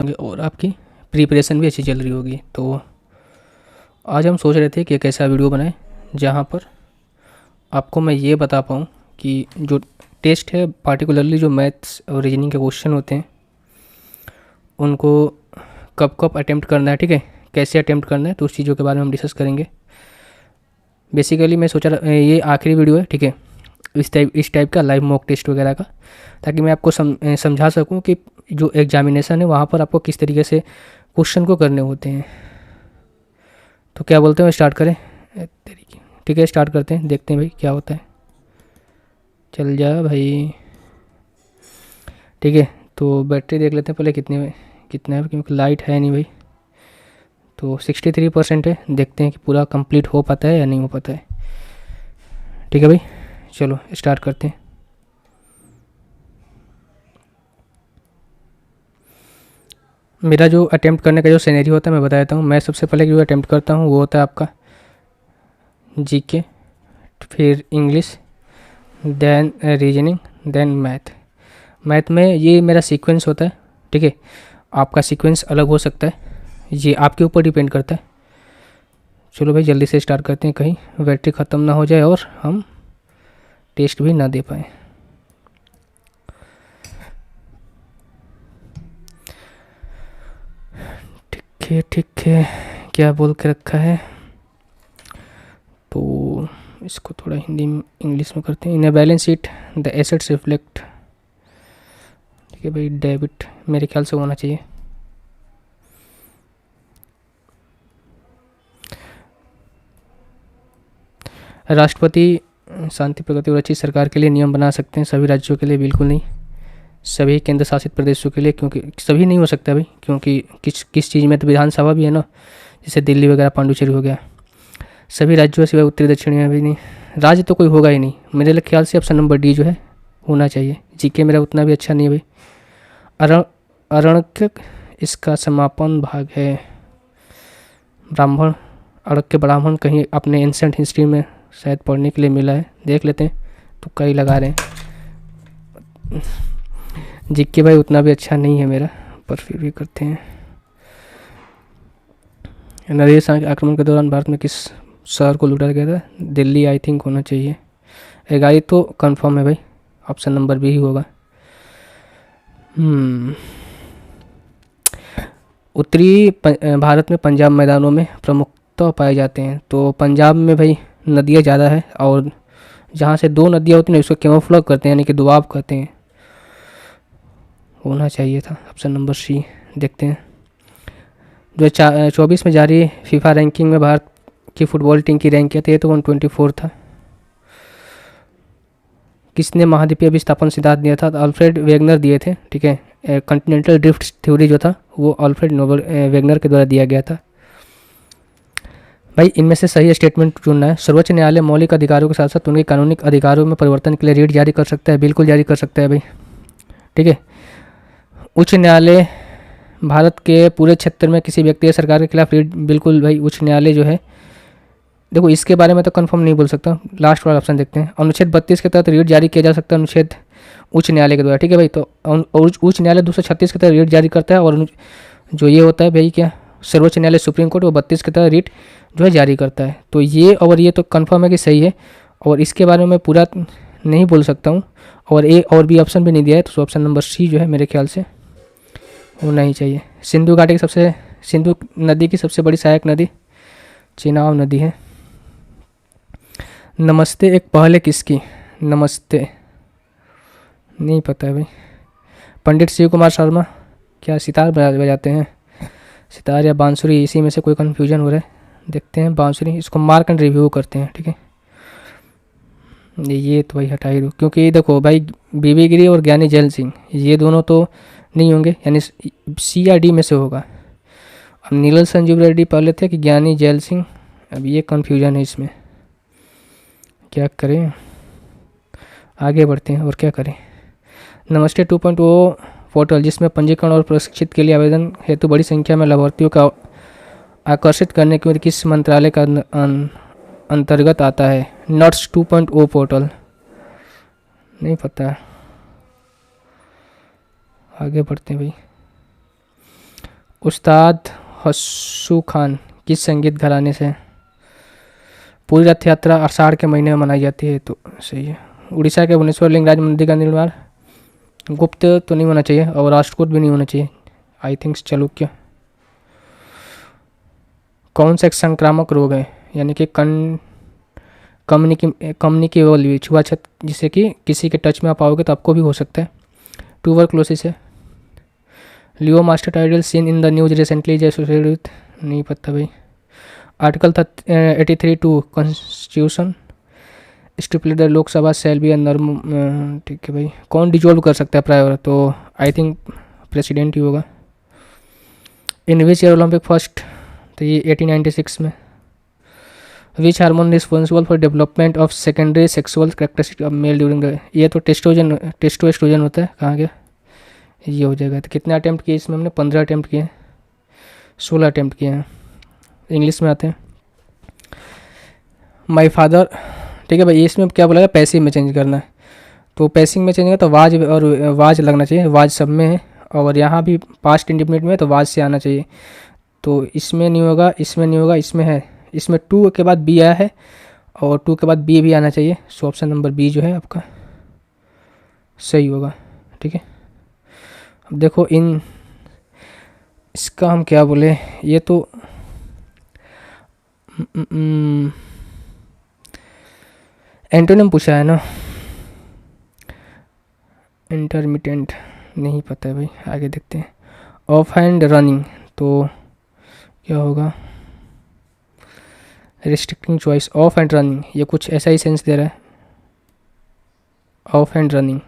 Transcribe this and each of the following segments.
होंगे और आपकी प्रिपरेशन भी अच्छी चल रही होगी। तो आज हम सोच रहे थे कि एक ऐसा वीडियो बनाएं जहां पर आपको मैं ये बता पाऊँ कि जो टेस्ट है, पार्टिकुलरली जो मैथ्स और रीजनिंग के क्वेश्चन होते हैं उनको कब कब अटेम्प्ट करना है, ठीक है, कैसे अटेम्प्ट करना है, तो उस चीज़ों के बारे में हम डिस्कस करेंगे। बेसिकली मैं सोचा ये आखिरी वीडियो है, ठीक है, इस टाइप का लाइव मॉक टेस्ट वगैरह का, ताकि मैं आपको समझा सकूं कि जो एग्जामिनेशन है वहाँ पर आपको किस तरीके से क्वेश्चन को करने होते हैं। तो क्या बोलते हैं, स्टार्ट करें? ठीक है, स्टार्ट करते हैं, देखते हैं भाई क्या होता है। चल जा भाई, ठीक है। तो बैटरी देख लेते हैं पहले कितना है, क्योंकि लाइट है नहीं भाई। तो 63% है, देखते हैं कि पूरा कंप्लीट हो पाता है या नहीं हो पाता है। ठीक है भाई, चलो स्टार्ट करते हैं। मेरा जो अटेम्प्ट करने का जो सिनेरियो होता है मैं बता देता हूँ। मैं सबसे पहले जो अटेम्प्ट करता हूँ वो होता है आपका जीके, फिर English, then reasoning, then math. Math में ये मेरा सीक्वेंस होता है, ठीक है। आपका सीक्वेंस अलग हो सकता है, ये आपके ऊपर डिपेंड करता है। चलो भाई जल्दी से स्टार्ट करते हैं, कहीं बैटरी ख़त्म ना हो जाए और हम टेस्ट भी ना दे पाए। ठीक है, क्या बोल के रखा है, तो इसको थोड़ा हिंदी में इंग्लिश में करते हैं। In a balance sheet the assets reflect, ठीक है भाई, डेबिट मेरे ख्याल से होना चाहिए। राष्ट्रपति शांति, प्रगति और अच्छी सरकार के लिए नियम बना सकते हैं, सभी राज्यों के लिए बिल्कुल नहीं, सभी केंद्र शासित प्रदेशों के लिए, क्योंकि सभी नहीं हो सकता भाई, क्योंकि किस चीज़ में तो विधानसभा भी है ना, जैसे दिल्ली वगैरह पांडुचेरी हो गया। सभी राज्यों सिवाय उत्तरी दक्षिणी में भी नहीं, राज्य तो कोई होगा ही नहीं। मेरे ख्याल से ऑप्शन नंबर डी जो है होना चाहिए। जीके मेरा उतना भी अच्छा नहीं है भाई। अरण्यक इसका समापन भाग है। ब्राह्मण, अड़क्य ब्राह्मण कहीं अपने एंसेंट हिस्ट्री में शायद पढ़ने के लिए मिला है, देख लेते हैं, तो कई लगा रहे हैं। जीके भाई उतना भी अच्छा नहीं है मेरा, पर फिर भी करते हैं। नरेश आक्रमण के दौरान भारत में किस शहर को लूटा गया था? दिल्ली आई थिंक होना चाहिए। एगाई तो कंफर्म है भाई, ऑप्शन नंबर बी ही होगा। उत्तरी भारत में पंजाब मैदानों में प्रमुखतः पाए जाते हैं। तो पंजाब में भाई नदियाँ ज़्यादा है, और जहाँ से दो नदियाँ होती हैं उसको कैमोफ्लेज करते हैं, यानी कि दुआब कहते हैं। होना चाहिए था ऑप्शन नंबर सी, देखते हैं। 2024 में जारी फीफा रैंकिंग में भारत की फुटबॉल टीम की रैंक क्या थी? तो 124 था। किसने महाद्वीपीय विस्थापन सिद्धांत दिया था? तो अल्फ्रेड वेगनर दिए थे, ठीक है। कॉन्टिनेंटल ड्रिफ्ट थ्योरी जो था वो अल्फ्रेड वेगनर के द्वारा दिया गया था। भाई इनमें से सही स्टेटमेंट चुनना है। सर्वोच्च न्यायालय मौलिक अधिकारों के साथ साथ उनके कानूनी अधिकारों में परिवर्तन के लिए रीट जारी कर सकता है। बिल्कुल जारी कर सकता है भाई, ठीक है। उच्च न्यायालय भारत के पूरे क्षेत्र में किसी व्यक्ति या सरकार के खिलाफ रीट, बिल्कुल भाई, उच्च न्यायालय जो है, देखो इसके बारे में तो कंफर्म नहीं बोल सकता। लास्ट वाला ऑप्शन देखते हैं। अनुच्छेद 32 के तहत रीट जारी किया जा सकता है, अनुच्छेद उच्च न्यायालय के द्वारा, ठीक है भाई। तो उच्च न्यायालय 236 के तहत रीट जारी करता है, और जो ये होता है भाई क्या, सर्वोच्च न्यायालय सुप्रीम कोर्ट, वो 32 के तहत रीट जो है जारी करता है। तो ये और ये तो कंफर्म है कि सही है, और इसके बारे में पूरा नहीं बोल सकता हूँ, और ए और बी ऑप्शन भी नहीं दिया है, तो ऑप्शन नंबर सी जो है मेरे ख्याल से होना ही चाहिए। सिंधु नदी की सबसे बड़ी सहायक नदी चेनाब नदी है। नमस्ते एक पहल है किसकी? नमस्ते नहीं पता है भाई। पंडित शिव कुमार शर्मा क्या सितार बजाते हैं? सितार या बांसुरी, इसी में से कोई कन्फ्यूजन हो रहा है, देखते हैं। बांसुरी, इसको मार्क एंड रिव्यू करते हैं, ठीक है। ये तो भाई हटा ही दो, क्योंकि देखो भाई बीबी गिरी और ज्ञानी जैल सिंह ये दोनों तो नहीं होंगे, यानी सी या डी में से होगा। अब नीलल संजीव रेड्डी पहले थे कि ज्ञानी जैल सिंह, अब ये कन्फ्यूजन है इसमें, क्या करें, आगे बढ़ते हैं और क्या करें। नमस्ते 2.0 पोर्टल, जिसमें पंजीकरण और प्रशिक्षित के लिए आवेदन हेतु बड़ी संख्या में लाभार्थियों का आकर्षित करने के लिए किस मंत्रालय का अंतर्गत आता है? नट्स 2.0 पोर्टल नहीं पता, आगे बढ़ते हैं भाई। उस्ताद हस्सू खान किस संगीत घराने से? पूरी रथ यात्रा आषाढ़ के महीने में मनाई जाती है, तो सही है। उड़ीसा के भुवनेश्वर लिंगराज मंदिर का निर्माण गुप्त तो नहीं होना चाहिए और राष्ट्रकूट भी नहीं होना चाहिए, आई थिंक चालुक्य। कौन सा एक संक्रामक रोग है, यानी कि कम्युनिकेबल छुआछत, जिससे कि किसी के टच में आप आओगे तो आपको भी हो सकता है, ट्यूबरक्लोसिस है। Leo master title seen in the news recently is associated with, नहीं पता भाई। Article 83 two constitution stipulate the Lok Sabha shall be under, ठीक है भाई। कौन डिजोल्व कर सकता है प्रायर, तो आई थिंक प्रेसिडेंट ही होगा। इन विच ईयर ओलंपिक फर्स्ट, तो ये 1896 में। Which hormone responsible for development of secondary sexual characteristic of male during the, ये तो टेस्टोस्टेरोन होता है, कहाँ गया, ये हो जाएगा। तो कितने अटैम्प्ट किए इसमें हमने? 15 अटैम्प्ट किए, 16 अटैम्प्ट किए हैं। इंग्लिश में आते हैं। माई फादर, ठीक है भाई। इसमें क्या बोला है, पैसिव में चेंज करना है, तो पैसिव में चेंज करना तो वाज और वाज लगना चाहिए, वाज सब में है, और यहाँ भी पास्ट इंडिपेंडेंट में है तो वाज से आना चाहिए, तो इसमें नहीं होगा, इसमें नहीं होगा, इसमें है। इसमें 2 के बाद बी आया है और 2 के बाद बी भी आना चाहिए, सो ऑप्शन नंबर बी जो है आपका सही होगा, ठीक है। अब देखो इन इसका हम क्या बोले, ये तो एंटोनिम पूछा है ना, इंटरमिटेंट नहीं पता है भाई, आगे देखते हैं। ऑफ हैंड रनिंग, तो क्या होगा, restricting choice. Off hand running, ये कुछ ऐसा ही सेंस दे रहा है, off hand running.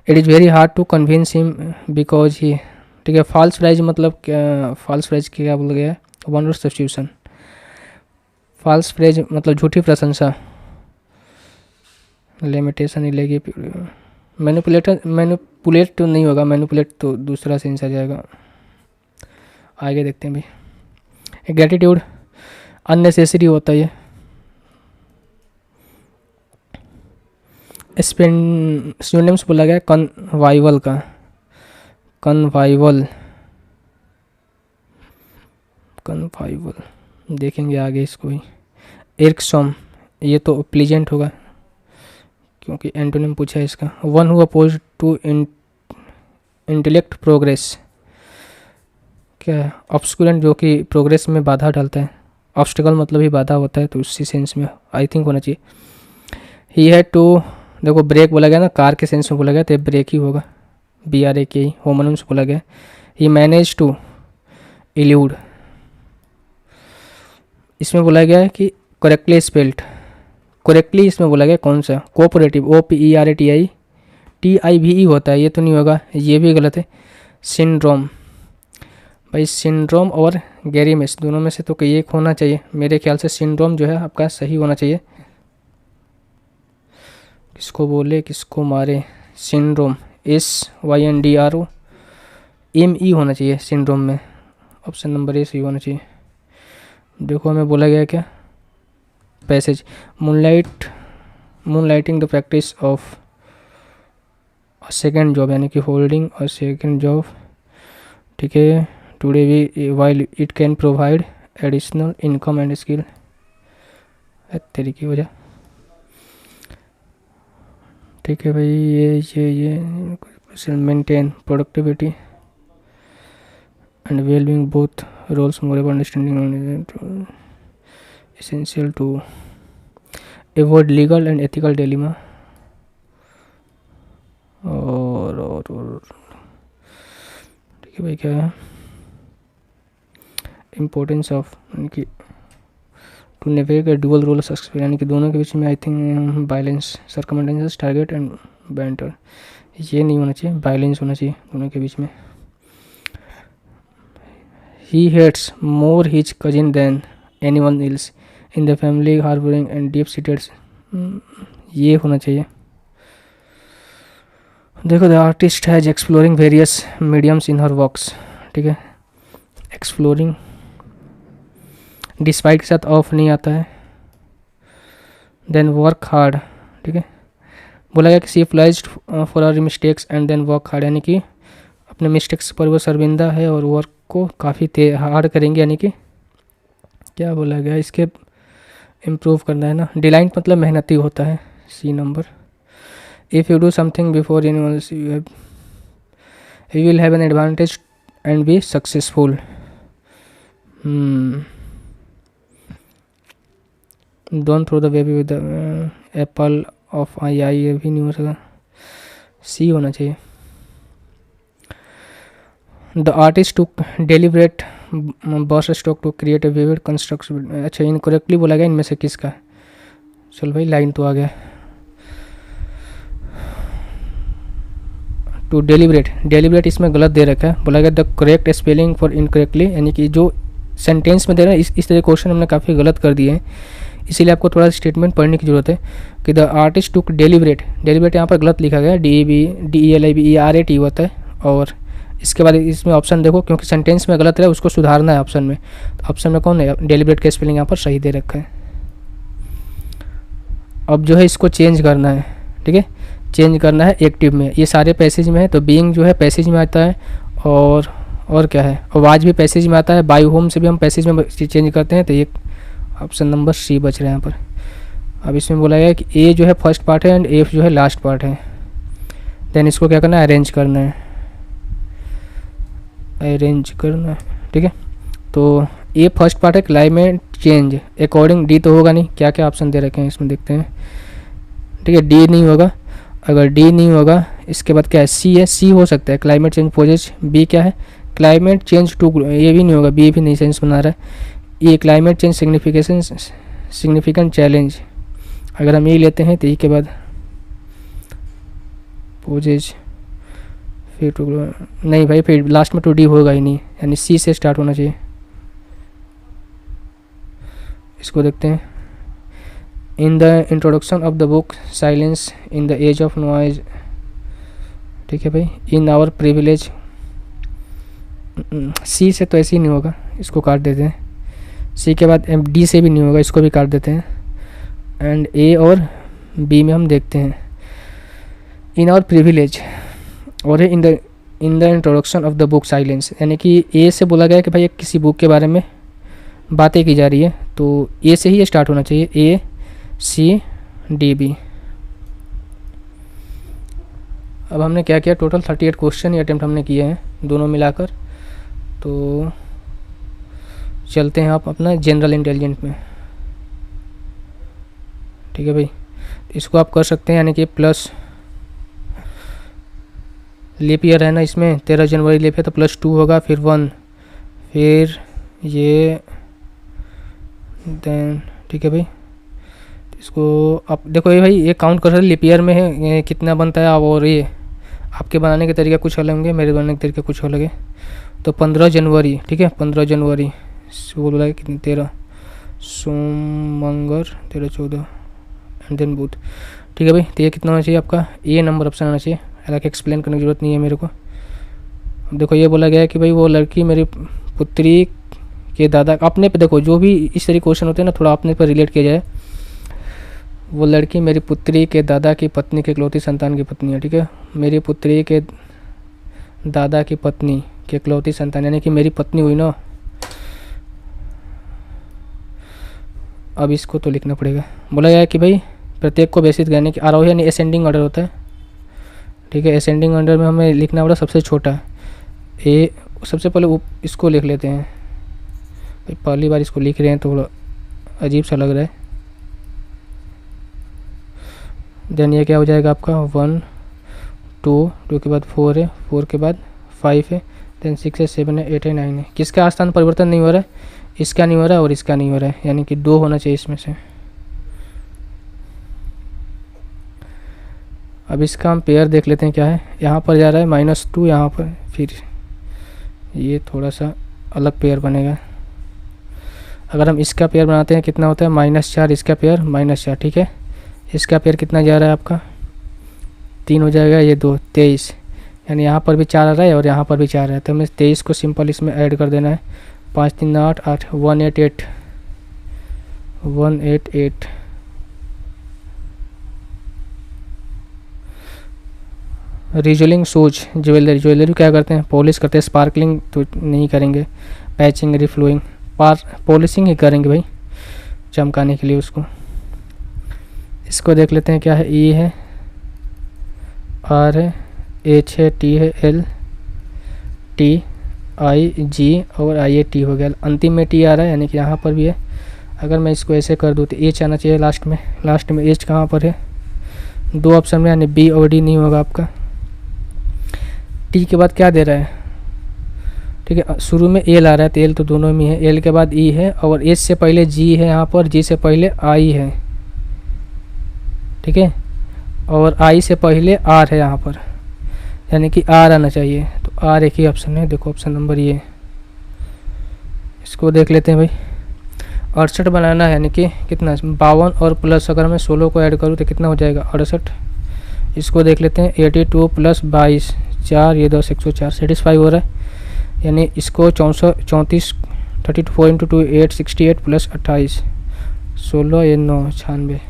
It is very hard to convince him because he, ठीक है। फॉल्स प्राइज मतलब क्या, फॉल्स प्राइज क्या बोल गया है, one word substitution. False praise मतलब झूठी प्रशंसा। लिमिटेशन ही लेगी, मैनिपुलेट तो नहीं होगा, मैनिपुलेट तो दूसरा सेंस आ जाएगा। आगे देखते हैं भाई। ग्रेटिट्यूड अननेसेसरी होता है ये। सिनोनिम्स बोला गया कन्वाइवल का, कन्वाइवल देखेंगे आगे इसको ही। इर्कसम, ये तो प्लीजेंट होगा क्योंकि एंटोनिम पूछा है इसका। One who oppose to intellect progress, क्या है, ऑब्स्कुरेंट, जो कि प्रोग्रेस में बाधा डालता है। ऑब्स्टिकल मतलब ही बाधा होता है, तो उसी सेंस में आई थिंक होना चाहिए। ही है टू, देखो ब्रेक बोला गया ना, कार के सेंस में बोला गया तो ब्रेक ही होगा, BRAK ही। होमोनिम्स बोला गया। ही मैनेज टू इल्यूड, इसमें बोला गया है कि करेक्टली स्पेल्ड, करेक्टली इसमें बोला गया कौन सा, कोऑपरेटिव, OPERATIVE होता है, ये तो नहीं होगा, ये भी गलत है। सिंड्रोम, भाई सिंड्रोम और गैरीमेस दोनों में से तो कोई एक होना चाहिए, मेरे ख्याल से सिंड्रोम जो है आपका सही होना चाहिए। किसको बोले किसको मारे, सिंड्रोम, SYNDROME होना चाहिए सिंड्रोम में, ऑप्शन नंबर ए सही होना चाहिए। देखो हमें बोला गया क्या, passage, moonlighting the practice of a second job, यानी कि होल्डिंग अ सेकेंड जॉब, ठीक है। Today we while it can provide additional income and skill, तरीके वजह, ठीक है भाई। ये maintain productivity and wellbeing both roles more understanding essential to avoid legal and ethical dilemma. और ठीक है भाई, क्या है, इम्पोर्टेंस ऑफ, यानी कि to navigate a dual role successful, यानी कि दोनों के बीच में I think balance, circumstances, target and banter, ये नहीं होना चाहिए, बैलेंस होना चाहिए दोनों के बीच में। He hates more his cousin than anyone else in the family, harbouring and deep seated, ये होना चाहिए। देखो the artist has exploring various mediums in her works, ठीक है। एक्सप्लोरिंग डिस्पाइट के साथ ऑफ नहीं आता है। देन वर्क हार्ड, ठीक है। बोला गया कि C apologised for our mistakes and then work hard, यानी कि अपने मिस्टेक्स पर वो शर्मिंदा है और वर्क को काफ़ी हार्ड करेंगे, यानी कि क्या बोला गया, इसके इम्प्रूव करना है ना। डिलाइंट मतलब मेहनती होता है। C number, if you do something before animals you will have an advantage and be successful. Don't throw the baby with the apple of eye, ये भी नहीं हो सकता, सी होना चाहिए। The artist to deliberate boss stock to create a vivid construction. अच्छा, incorrectly बोला गया, इनमें से किसका। चल भाई, लाइन तो आ गया। टू डेलिब्रेट इसमें गलत दे रखा है, बोला गया the correct spelling for incorrectly, यानी कि जो सेंटेंस में दे रहा है इस तरह क्वेश्चन हमने काफ़ी गलत कर दिए हैं, इसीलिए आपको थोड़ा स्टेटमेंट पढ़ने की जरूरत है कि द आर्टिस्ट टू डेलिब्रेट यहाँ पर गलत लिखा गया है, DELIBERAT होता है। और इसके बाद इसमें ऑप्शन देखो, क्योंकि सेंटेंस में गलत है उसको सुधारना है ऑप्शन में, तो ऑप्शन में कौन है, डेलिब्रेट का स्पेलिंग यहाँ पर सही दे रखा है। अब जो है इसको चेंज करना है, ठीक है, चेंज करना है एक्टिव में। ये सारे पैसेज में है, तो बीइंग जो है पैसेज में आता है, और क्या है, आवाज़ भी पैसेज में आता है, बाय होम से भी हम पैसेज में चेंज करते हैं, तो ये ऑप्शन नंबर सी बच रहा है यहाँ पर। अब इसमें बोला गया कि ए जो है फर्स्ट पार्ट है एंड एफ जो है लास्ट पार्ट है, देन इसको क्या करना है, अरेंज करना है, ठीक है। तो ए फर्स्ट पार्ट है क्लाइमेट चेंज अकॉर्डिंग, डी तो होगा नहीं, क्या क्या ऑप्शन दे रखे हैं इसमें देखते हैं, ठीक है, डी नहीं होगा। अगर डी नहीं होगा इसके बाद क्या है, सी है, सी हो सकता है क्लाइमेट चेंज पोजेज। बी क्या है, क्लाइमेट चेंज टू, ये भी नहीं होगा, बी भी नहीं सेंस बना रहा है। ये क्लाइमेट चेंज सिग्निफिकेंट चैलेंज, अगर हम ये लेते हैं तो ई के बाद पोजेज, फिर टू, नहीं भाई, फिर लास्ट में टू डी होगा ही नहीं, यानी सी से स्टार्ट होना चाहिए। इसको देखते हैं, in the introduction of the book silence in the age of noise, ठीक है भाई, इन आवर प्रिविलेज, सी से तो ऐसे ही नहीं होगा, इसको काट देते हैं। सी के बाद डी से भी नहीं होगा, इसको भी काट देते हैं। एंड ए और बी में हम देखते हैं इन आवर प्रिविलेज, और इन the introduction of the book silence, यानी कि ए से बोला गया कि भाई किसी बुक के बारे में बातें की जा रही है, तो ए से ही स्टार्ट होना चाहिए, ए सी डी बी। अब हमने क्या किया, टोटल 38 क्वेश्चन या अटेम्प्ट हमने किए हैं दोनों मिलाकर। तो चलते हैं आप अपना जनरल इंटेलिजेंट में, ठीक है भाई। इसको आप कर सकते हैं, यानी कि प्लस लीप ईयर है ना, इसमें 13 जनवरी लीप है तो +2 होगा, फिर 1, फिर ये देन, ठीक है भाई। इसको आप देखो, ये भाई ये काउंट कर सकते, लीप ईयर में है ये कितना बनता है, और ये आपके बनाने के तरीके कुछ अलग होंगे, मेरे बनाने के तरीके कुछ अलग है। तो 15 जनवरी, ठीक है, 15 जनवरी बोला है कितनी, 13 सोम मंगल 13 14 एंड देन बुध, ठीक है भाई। तो ये कितना होना चाहिए आपका, ए नंबर ऑप्शन आना चाहिए, हालांकि एक्सप्लेन करने की जरूरत नहीं है मेरे को। देखो ये बोला गया है कि भाई वो लड़की मेरी पुत्री के दादा, अपने पे देखो जो भी इस तरह क्वेश्चन होते हैं ना, थोड़ा अपने पर रिलेट किया जाए। वो लड़की मेरी पुत्री के दादा की पत्नी के इकलौती संतान की पत्नी है, ठीक है, मेरी पुत्री के दादा की पत्नी के इकलौती संतान, यानी कि मेरी पत्नी हुई ना। अब इसको तो लिखना पड़ेगा। बोला गया है कि भाई प्रत्येक को व्यवस्थित करने की आरोही यानी असेंडिंग ऑर्डर होता है, ठीक है। असेंडिंग ऑर्डर में हमें लिखना पड़ा सबसे छोटा ए, सबसे पहले इसको लिख लेते हैं भाई, पहली बार इसको लिख रहे हैं तो थोड़ा अजीब सा लग रहा है। देन ये क्या हो जाएगा आपका 1 2 के बाद 4 है, 4 के बाद 5 है, देन 6 है, 7 है, 8 है, 9 है। किसका स्थान परिवर्तन नहीं हो रहा है, इसका नहीं हो रहा है और इसका नहीं हो रहा है, यानी कि 2 होना चाहिए इसमें से। अब इसका हम पेयर देख लेते हैं क्या है। यहाँ पर जा रहा है -2, यहाँ पर फिर ये थोड़ा सा अलग पेयर बनेगा। अगर हम इसका पेयर बनाते हैं कितना होता है, -4, इसका पेयर -4, ठीक है। इसका पेयर कितना जा रहा है आपका 3 हो जाएगा, ये 2 23, यानी यहाँ पर भी 4 आ रहा है और यहाँ पर भी 4 है, तो हमें 23 को सिंपल इसमें ऐड कर देना है। 5 3 8 8 188 188 रिजलिंग शूज ज्वेलरी, ज्वेलरी क्या करते हैं, पॉलिश करते हैं, स्पार्कलिंग तो नहीं करेंगे, पैचिंग रिफ्लोइंग, पॉलिशिंग ही करेंगे भाई चमकाने के लिए उसको। इसको देख लेते हैं क्या है, ई है, आर है, एच है, टी है, एल, टी, आई, जी और आई ए टी हो गया। अंतिम में टी आ रहा है यानी कि यहाँ पर भी है। अगर मैं इसको ऐसे कर दूँ तो एच आना चाहिए लास्ट में। लास्ट में एच कहाँ पर है, दो ऑप्शन में, यानी बी और डी नहीं होगा आपका। टी के बाद क्या दे रहा है, ठीक है, शुरू में एल आ रहा है तो एल तो दोनों में है, एल के बाद ई है और एच से पहले जी है यहाँ पर, जी से पहले आई है, ठीक है, और आई से पहले आर है यहाँ पर, यानी कि आर आना चाहिए। तो आर एक ही ऑप्शन है, देखो ऑप्शन नंबर ये। इसको देख लेते हैं भाई, 68 बनाना है, यानी कि कितना 52 और प्लस अगर मैं 16 को ऐड करूँ तो कितना हो जाएगा 68। इसको देख लेते हैं 82 प्लस 22 4, ये 10 104 सेटिस्फाई हो रहा है, यानी इसको 34 34 इंटू 2 8 68 प्लस 28 16 ये 9 96।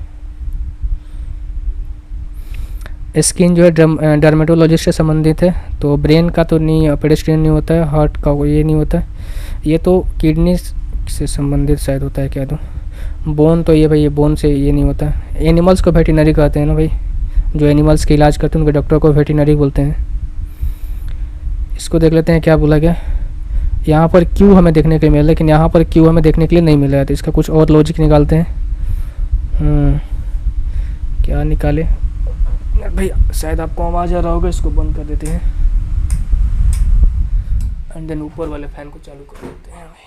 स्किन जो है डर्मेटोलॉजिस्ट से संबंधित है, तो ब्रेन का तो नहीं, पेडिस्ट्रियन नहीं होता है, हार्ट का ये नहीं होता है, ये तो किडनी से संबंधित शायद होता है क्या, तो बोन तो ये भाई ये बोन से ये नहीं होता है। एनिमल्स को वेटरनरी कहते हैं ना भाई, जो एनिमल्स के इलाज करते हैं उनके डॉक्टर को वेटरनरी बोलते हैं। इसको देख लेते हैं क्या बोला गया, यहाँ पर क्यू हमें देखने के लिए मिला, लेकिन यहाँ पर क्यू हमें देखने के लिए नहीं मिल रहा है, तो इसका कुछ और लॉजिक निकालते हैं। क्या निकाले भाई, शायद आपको आवाज़ आ रहा होगा, इसको बंद कर देते हैं एंड देन ऊपर वाले फैन को चालू कर देते हैं भाई।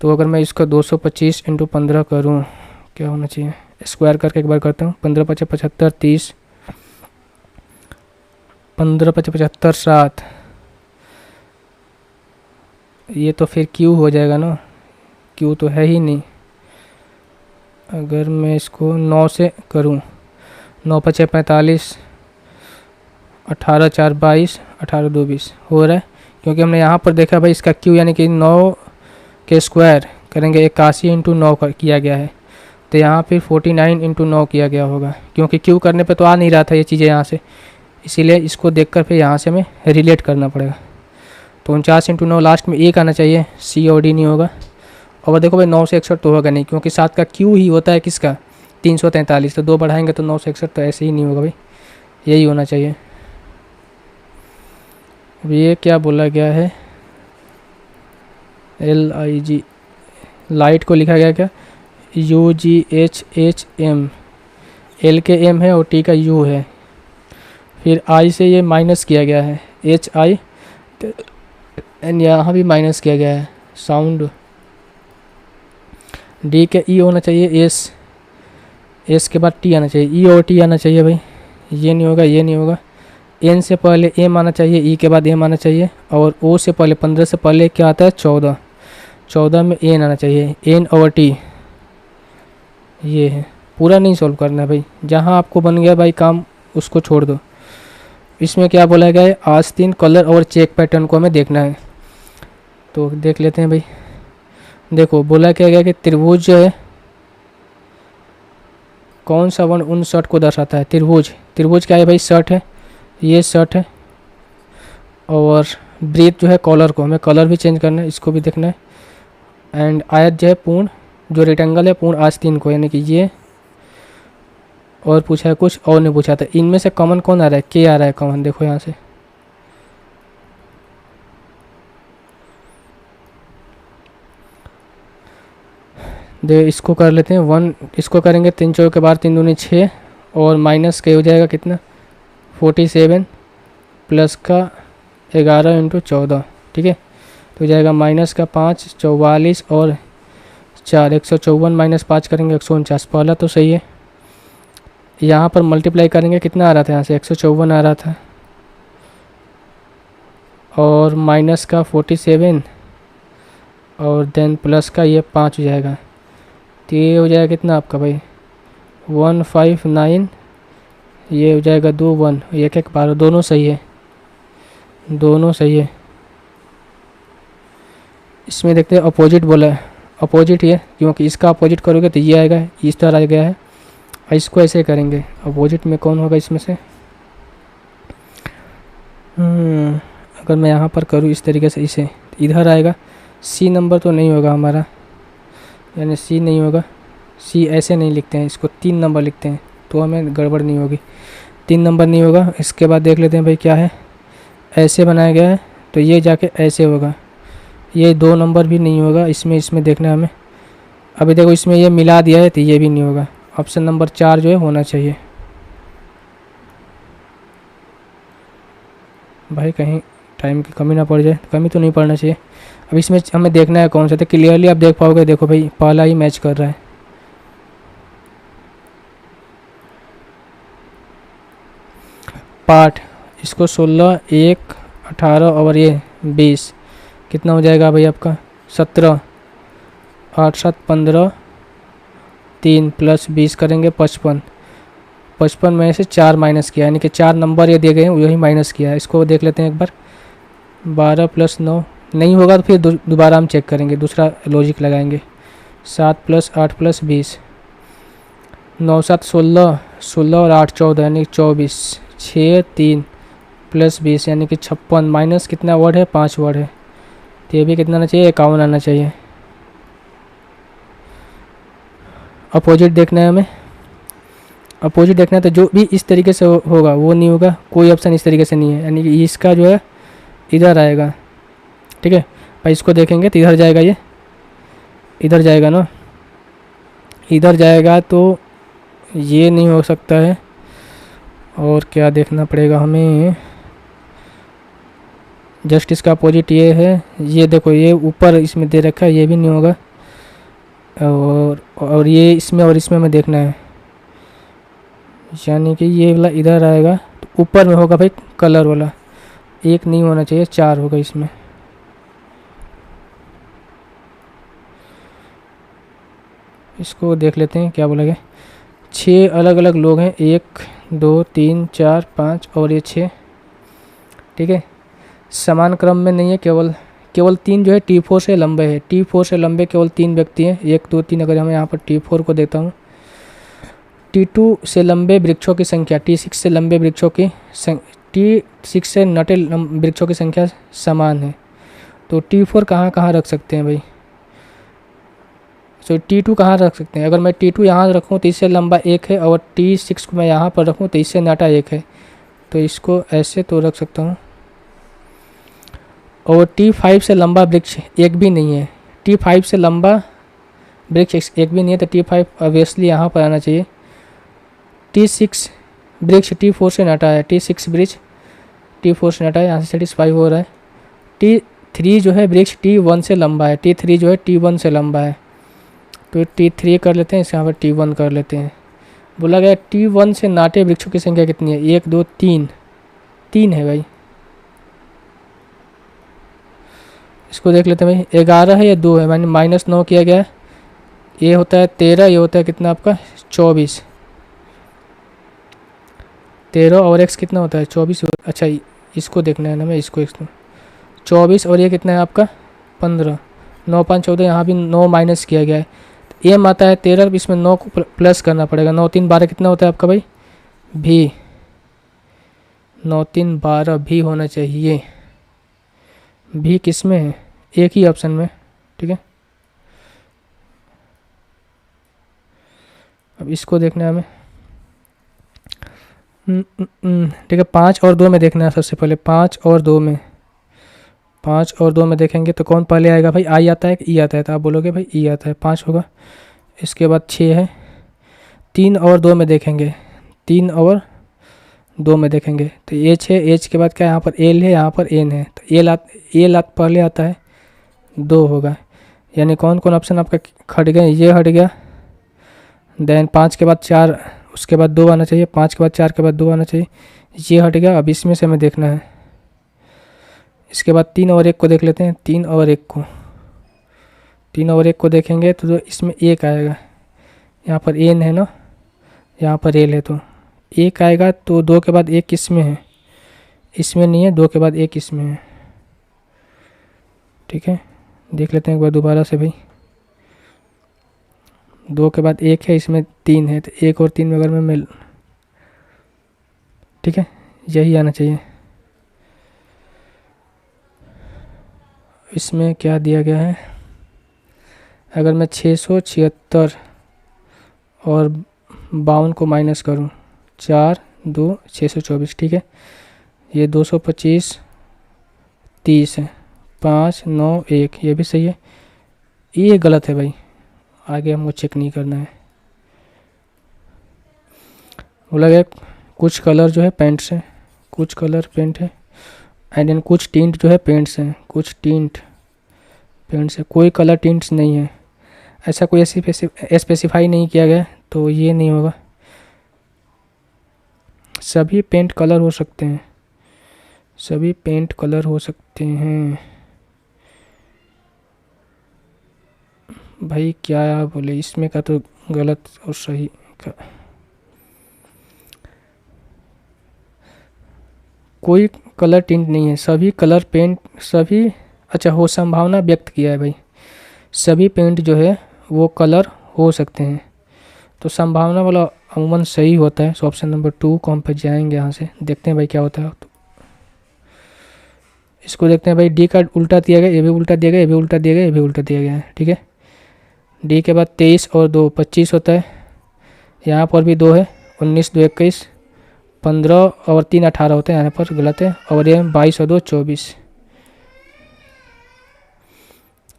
तो अगर मैं इसका 225 इंटू 15 करूँ क्या होना चाहिए, स्क्वायर करके एक बार करता हूँ, 15 5 75 30, 15 5 75 7, ये तो फिर क्यू हो जाएगा ना, क्यू तो है ही नहीं। अगर मैं इसको 9 से करूँ, 9 5 45, 18 4 22, 18 2 20 हो रहा है, क्योंकि हमने यहाँ पर देखा भाई इसका क्यू यानी कि 9 के स्क्वायर करेंगे 81 इंटू 9 किया गया है, तो यहाँ फिर 49 इंटू 9 किया गया होगा, क्योंकि क्यू करने पे तो आ नहीं रहा था ये चीज़ें यहाँ से, इसीलिए इसको देखकर फिर यहाँ से हमें रिलेट करना पड़ेगा। तो 49 इंटू 9 लास्ट में 1 आना चाहिए, सी और डी नहीं होगा। और देखो भाई 9 से 61 तो होगा नहीं, क्योंकि 7 का क्यू ही होता है किसका 343, तो 2 बढ़ाएंगे तो 9 से 61 तो ऐसे ही नहीं होगा भाई, यही होना चाहिए। अब ये क्या बोला गया है, LIG, लाइट को लिखा गया क्या UGHHM, L के M है और T का U है, फिर I से ये माइनस किया गया है HI, एंड यहाँ भी माइनस किया गया है साउंड। D के E होना चाहिए S, S के बाद T आना चाहिए, E और T आना चाहिए भाई, ये नहीं होगा, ये नहीं होगा। N से पहले M आना चाहिए, E के बाद M आना चाहिए, और O से पहले 15 से पहले क्या आता है 14, 14 में N आना चाहिए, N और T, ये है। पूरा नहीं सॉल्व करना है भाई, जहाँ आपको बन गया भाई काम उसको छोड़ दो। इसमें क्या बोला गया है, आस्तीन कलर और चेक पैटर्न को हमें देखना है, तो देख लेते हैं भाई। देखो बोला क्या गया कि त्रिभुज जो है कौन सा वर्ण उन शर्ट को दर्शाता है, त्रिभुज, त्रिभुज क्या है भाई शर्ट है, ये शर्ट है, और ब्रीथ जो है कॉलर को हमें कलर भी चेंज करना है, इसको भी देखना है, एंड आयत जो है पूर्ण, जो रेक्टेंगल है पूर्ण आस्तीन को, यानी कि ये, और पूछा है कुछ और नहीं पूछा था। इनमें से कॉमन कौन आ रहा है, के आ रहा है कॉमन, देखो यहाँ से इसको कर लेते हैं 1, इसको करेंगे 3 चौके के बाद 3 दूनी 6, और माइनस के हो जाएगा कितना 47 प्लस का 11 इंटू 14, ठीक है, तो हो जाएगा माइनस का 5 44 और 4 154 माइनस 5 करेंगे 149, पहला तो सही है। यहाँ पर मल्टीप्लाई करेंगे कितना आ रहा था, यहाँ से 154 आ रहा था, और माइनस का 47 और देन प्लस का ये 5 हो जाएगा, तो ये हो जाएगा कितना आपका भाई 159, ये हो जाएगा 2 1 1 1 12, दोनों सही है, दोनों सही है। इसमें देखते हैं अपोजिट बोला है, अपोजिट ये, क्योंकि इसका अपोजिट करोगे तो ये आएगा, इस तरह आ गया है, इसको ऐसे करेंगे, अपोजिट में कौन होगा इसमें से, अगर मैं यहाँ पर करूँ इस तरीके से, इसे इधर आएगा, सी नंबर तो नहीं होगा हमारा, यानी सी नहीं होगा, सी ऐसे नहीं लिखते हैं, इसको 3 नंबर लिखते हैं, तो हमें गड़बड़ नहीं होगी, 3 नंबर नहीं होगा। इसके बाद देख लेते हैं भाई क्या है, ऐसे बनाया गया है तो ये जाके ऐसे होगा, ये 2 नंबर भी नहीं होगा, इसमें देखना है हमें। अभी देखो इसमें ये मिला दिया है तो ये भी नहीं होगा, ऑप्शन नंबर 4 जो है होना चाहिए। भाई कहीं टाइम की कमी ना पड़ जाए, कमी तो नहीं पड़ना चाहिए। अब इसमें हमें देखना है कौन सा, तो क्लियरली आप देख पाओगे, देखो भाई पहला ही मैच कर रहा है। पार्ट, इसको 16, 1, 18 और ये 20, कितना हो जाएगा भाई आपका 17, 8, 7, 15, 3 प्लस 20 करेंगे 55, 55 में से 4 माइनस किया, यानी कि 4 नंबर ये दिए गए हैं वही माइनस किया है। इसको देख लेते हैं एक बार, 12 + 9 नहीं होगा तो फिर दोबारा हम चेक करेंगे, दूसरा लॉजिक लगाएंगे। 7 + 8 + 20, 9, 7, 16, 16 और 8 14, यानी 24, 6, 3 + 20 यानी कि 56, माइनस कितना वर्ड है, 5 वर्ड है, तो ये भी कितना आना चाहिए, 51 आना चाहिए। अपोजिट देखना है हमें, अपोजिट देखना है तो जो भी इस तरीके से होगा वो नहीं होगा, कोई ऑप्शन इस तरीके से नहीं है, यानी कि इसका जो है इधर आएगा। ठीक है भाई, इसको देखेंगे तो इधर जाएगा, ये इधर जाएगा ना, इधर जाएगा तो ये नहीं हो सकता है। और क्या देखना पड़ेगा हमें, जस्ट इसका अपोजिट ये है, ये देखो ये ऊपर इसमें दे रखा है, ये भी नहीं होगा। और ये इसमें और इसमें हमें देखना है, यानी कि ये वाला इधर आएगा तो ऊपर में होगा भाई कलर वाला, 1 नहीं होना चाहिए, 4 होगा इसमें। इसको देख लेते हैं क्या बोला गया, 6 अलग अलग लोग हैं, 1, 2, 3, 4, 5 और ये 6। ठीक है, समान क्रम में नहीं है, केवल 3 जो है T4 से लंबे है, T4 से लंबे केवल 3 व्यक्ति हैं, 1, 2, 3। अगर हम यहाँ पर T4 को देता हूँ, T2 से लंबे वृक्षों की संख्या, T6 से लंबे वृक्षों की T6 से नटे वृक्षों की संख्या समान है, तो T4 कहाँ कहाँ रख सकते हैं भाई, तो T2 कहाँ रख सकते हैं। अगर मैं T2 यहाँ रखूँ तो इससे लंबा 1 है, और T6 को मैं यहाँ पर रखूँ तो इससे नाटा 1 है, तो इसको ऐसे तो रख सकता हूँ। और T5 से लंबा वृक्ष एक भी नहीं है, T5 से लंबा वृक्ष एक भी नहीं है, तो T5 ऑब्वियसली यहाँ पर आना चाहिए। T6 वृक्ष T4 से नाटा है, T6 वृक्ष T4 से नाटा है, यहाँ से सेटिस्फाई हो रहा है। T3 जो है वृक्ष T1 से लंबा है, T3 जो है T1 से लंबा है, तो T3 कर लेते हैं, इस यहाँ पर T1 कर लेते हैं। बोला गया T1 से नाटे वृक्षों की संख्या कितनी है, 1, 2, 3, 3 है भाई। इसको देख लेते हैं भाई, 11 है या 2 है, मैंने -9 किया गया है, ये होता है 13, ये होता है कितना आपका 24, 13 और x कितना होता है 24। अच्छा इसको देखना है ना, मैं इसको 24 और ये कितना है आपका 15, 9, 5, 14, यहाँ भी 9 माइनस किया गया है, तो एम आता है 13, इसमें 9 को प्लस करना पड़ेगा, 9, 3, 12 कितना होता है आपका भाई भी, 9, 3, 12 भी होना चाहिए, भी किस में है, एक ही ऑप्शन में। ठीक है, अब इसको देखना है हमें, ठीक है, 5 और 2 में देखना है सबसे पहले, 5 और 2 में, 5 और 2 में देखेंगे तो कौन पहले आएगा भाई, आई आता है कि ई आता है, तो आप बोलोगे भाई ई आता है, 5 होगा। इसके बाद 6 है, 3 और 2 में देखेंगे, 3 और 2 में देखेंगे तो एच है, एच के बाद क्या यहाँ पर एल है, यहाँ पर एन है, तो एल पहले आता है, 2 होगा, यानी कौन कौन ऑप्शन आपका हट गए, ये हट गया, देन 5 के बाद 4, उसके बाद 2 आना चाहिए, 5 के बाद 4 के बाद 2 आना चाहिए, ये हट गया। अब इसमें से हमें देखना है, इसके बाद 3 और 1 को देख लेते हैं, 3 और 1 को, 3 और 1 को देखेंगे तो इसमें 1 आएगा, यहाँ पर एन है ना, यहाँ पर एल है, तो 1 आएगा, तो 2 के बाद 1 किस में है, इसमें नहीं है, 2 के बाद 1 इसमें है। ठीक है, देख लेते हैं एक बार दोबारा से भाई, 2 के बाद 1 है, इसमें 3 है, तो 1 और 3 में अगर मैं मिल, ठीक है, यही आना चाहिए। इसमें क्या दिया गया है, अगर मैं 676 और 52 को माइनस करूँ, 4 2 624, ठीक है। ये 225 30 है, 5 9 1, ये भी सही है। ये गलत है भाई, आगे हमको चेक नहीं करना है। बोला गया कुछ कलर जो है पेंट्स हैं, कुछ कलर पेंट है, एंड देन कुछ टिंट जो है पेंट्स हैं, कुछ टिंट पेंट्स है, कोई कलर टिंट्स नहीं है। ऐसा कोई स्पेसिफाई नहीं किया गया, तो ये नहीं होगा। सभी पेंट कलर हो सकते हैं, सभी पेंट कलर हो सकते हैं। भाई क्या बोले इसमें का, तो गलत और सही का कोई कलर टिंट नहीं है, सभी कलर पेंट सभी। अच्छा हो संभावना व्यक्त किया है भाई, सभी पेंट जो है वो कलर हो सकते हैं, तो संभावना वाला अमूमन सही होता है। सो ऑप्शन नंबर 2 को हम पे जाएंगे। यहाँ से देखते हैं भाई क्या होता है। तो इसको देखते हैं भाई, डी का उल्टा दिया गया, ये भी उल्टा दिया गया, ये भी उल्टा दिया गया, ये भी उल्टा दिया गया है, ठीक है। डी के बाद 23 और 2 25 होता है, यहाँ पर भी 2 है, 19 2 21, 15 और 3 18 होते हैं, यहाँ पर गलत है। और ये 22 और 2 24।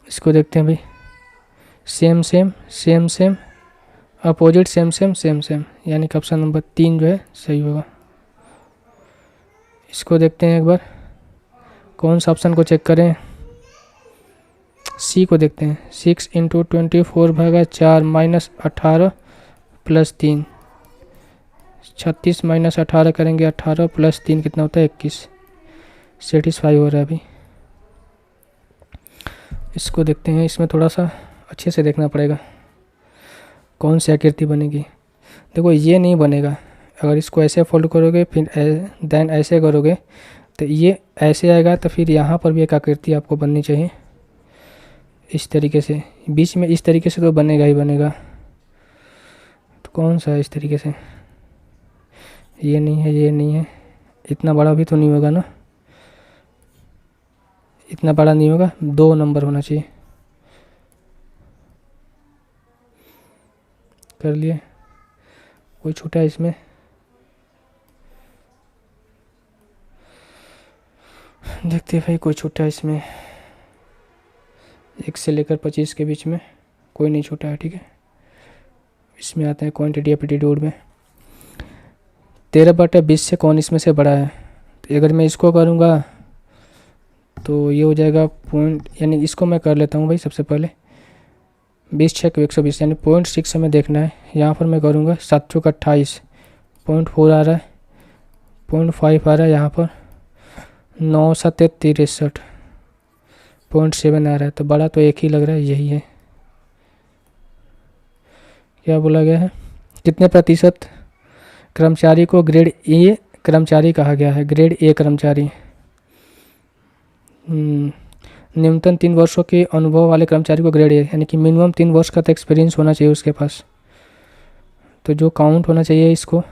इसको देखते हैं भाई, same same same same opposite same same same same, यानी कि ऑप्शन नंबर 3 जो है सही होगा। इसको देखते हैं एक बार, कौन सा ऑप्शन को चेक करें, सी को देखते हैं। 6 × 24 भागा 4 माइनस 18 प्लस 3, 36 माइनस 18 करेंगे, 18 प्लस 3 कितना होता है 21। सेटिस्फाई हो रहा है अभी। इसको देखते हैं, इसमें थोड़ा सा अच्छे से देखना पड़ेगा कौन सी आकृति बनेगी। देखो ये नहीं बनेगा, अगर इसको ऐसे फोल्ड करोगे फिर देन ऐसे करोगे तो ये ऐसे आएगा, तो फिर यहाँ पर भी एक आकृति आपको बननी चाहिए इस तरीके से, बीच में इस तरीके से तो बनेगा ही बनेगा। तो कौन सा है इस तरीके से, ये नहीं है, ये नहीं है, इतना बड़ा भी तो नहीं होगा ना, इतना बड़ा नहीं होगा, 2 नंबर होना चाहिए। कर लिए, कोई छूटा है इसमें, देखते हैं भाई कोई छूटा है इसमें, 1 से लेकर 25 के बीच में कोई नहीं छूटा है, ठीक है। इसमें आते हैं क्वांटिटी एप्टीट्यूड में, 13/20 से कौन इसमें से बड़ा है। तो अगर मैं इसको करूँगा तो ये हो जाएगा पॉइंट, यानी इसको मैं कर लेता हूँ भाई सबसे पहले, 20 × 6 = 120, यानी 0.6 हमें देखना है। यहाँ पर मैं करूँगा 7 × 28, 0.4 आ रहा है, 0.5 आ रहा है, यहाँ पर 9 × 7 = 63, 0.7 आ रहा है, तो बड़ा तो एक ही लग रहा है, यही है। क्या बोला गया है, कितने प्रतिशत कर्मचारी को ग्रेड ए कर्मचारी कहा गया है, ग्रेड ए कर्मचारी। न्यूनतम 3 वर्षों के अनुभव वाले कर्मचारी को ग्रेड ए, यानी कि मिनिमम 3 वर्ष का तो एक्सपीरियंस होना चाहिए उसके पास। तो जो काउंट होना चाहिए इसको,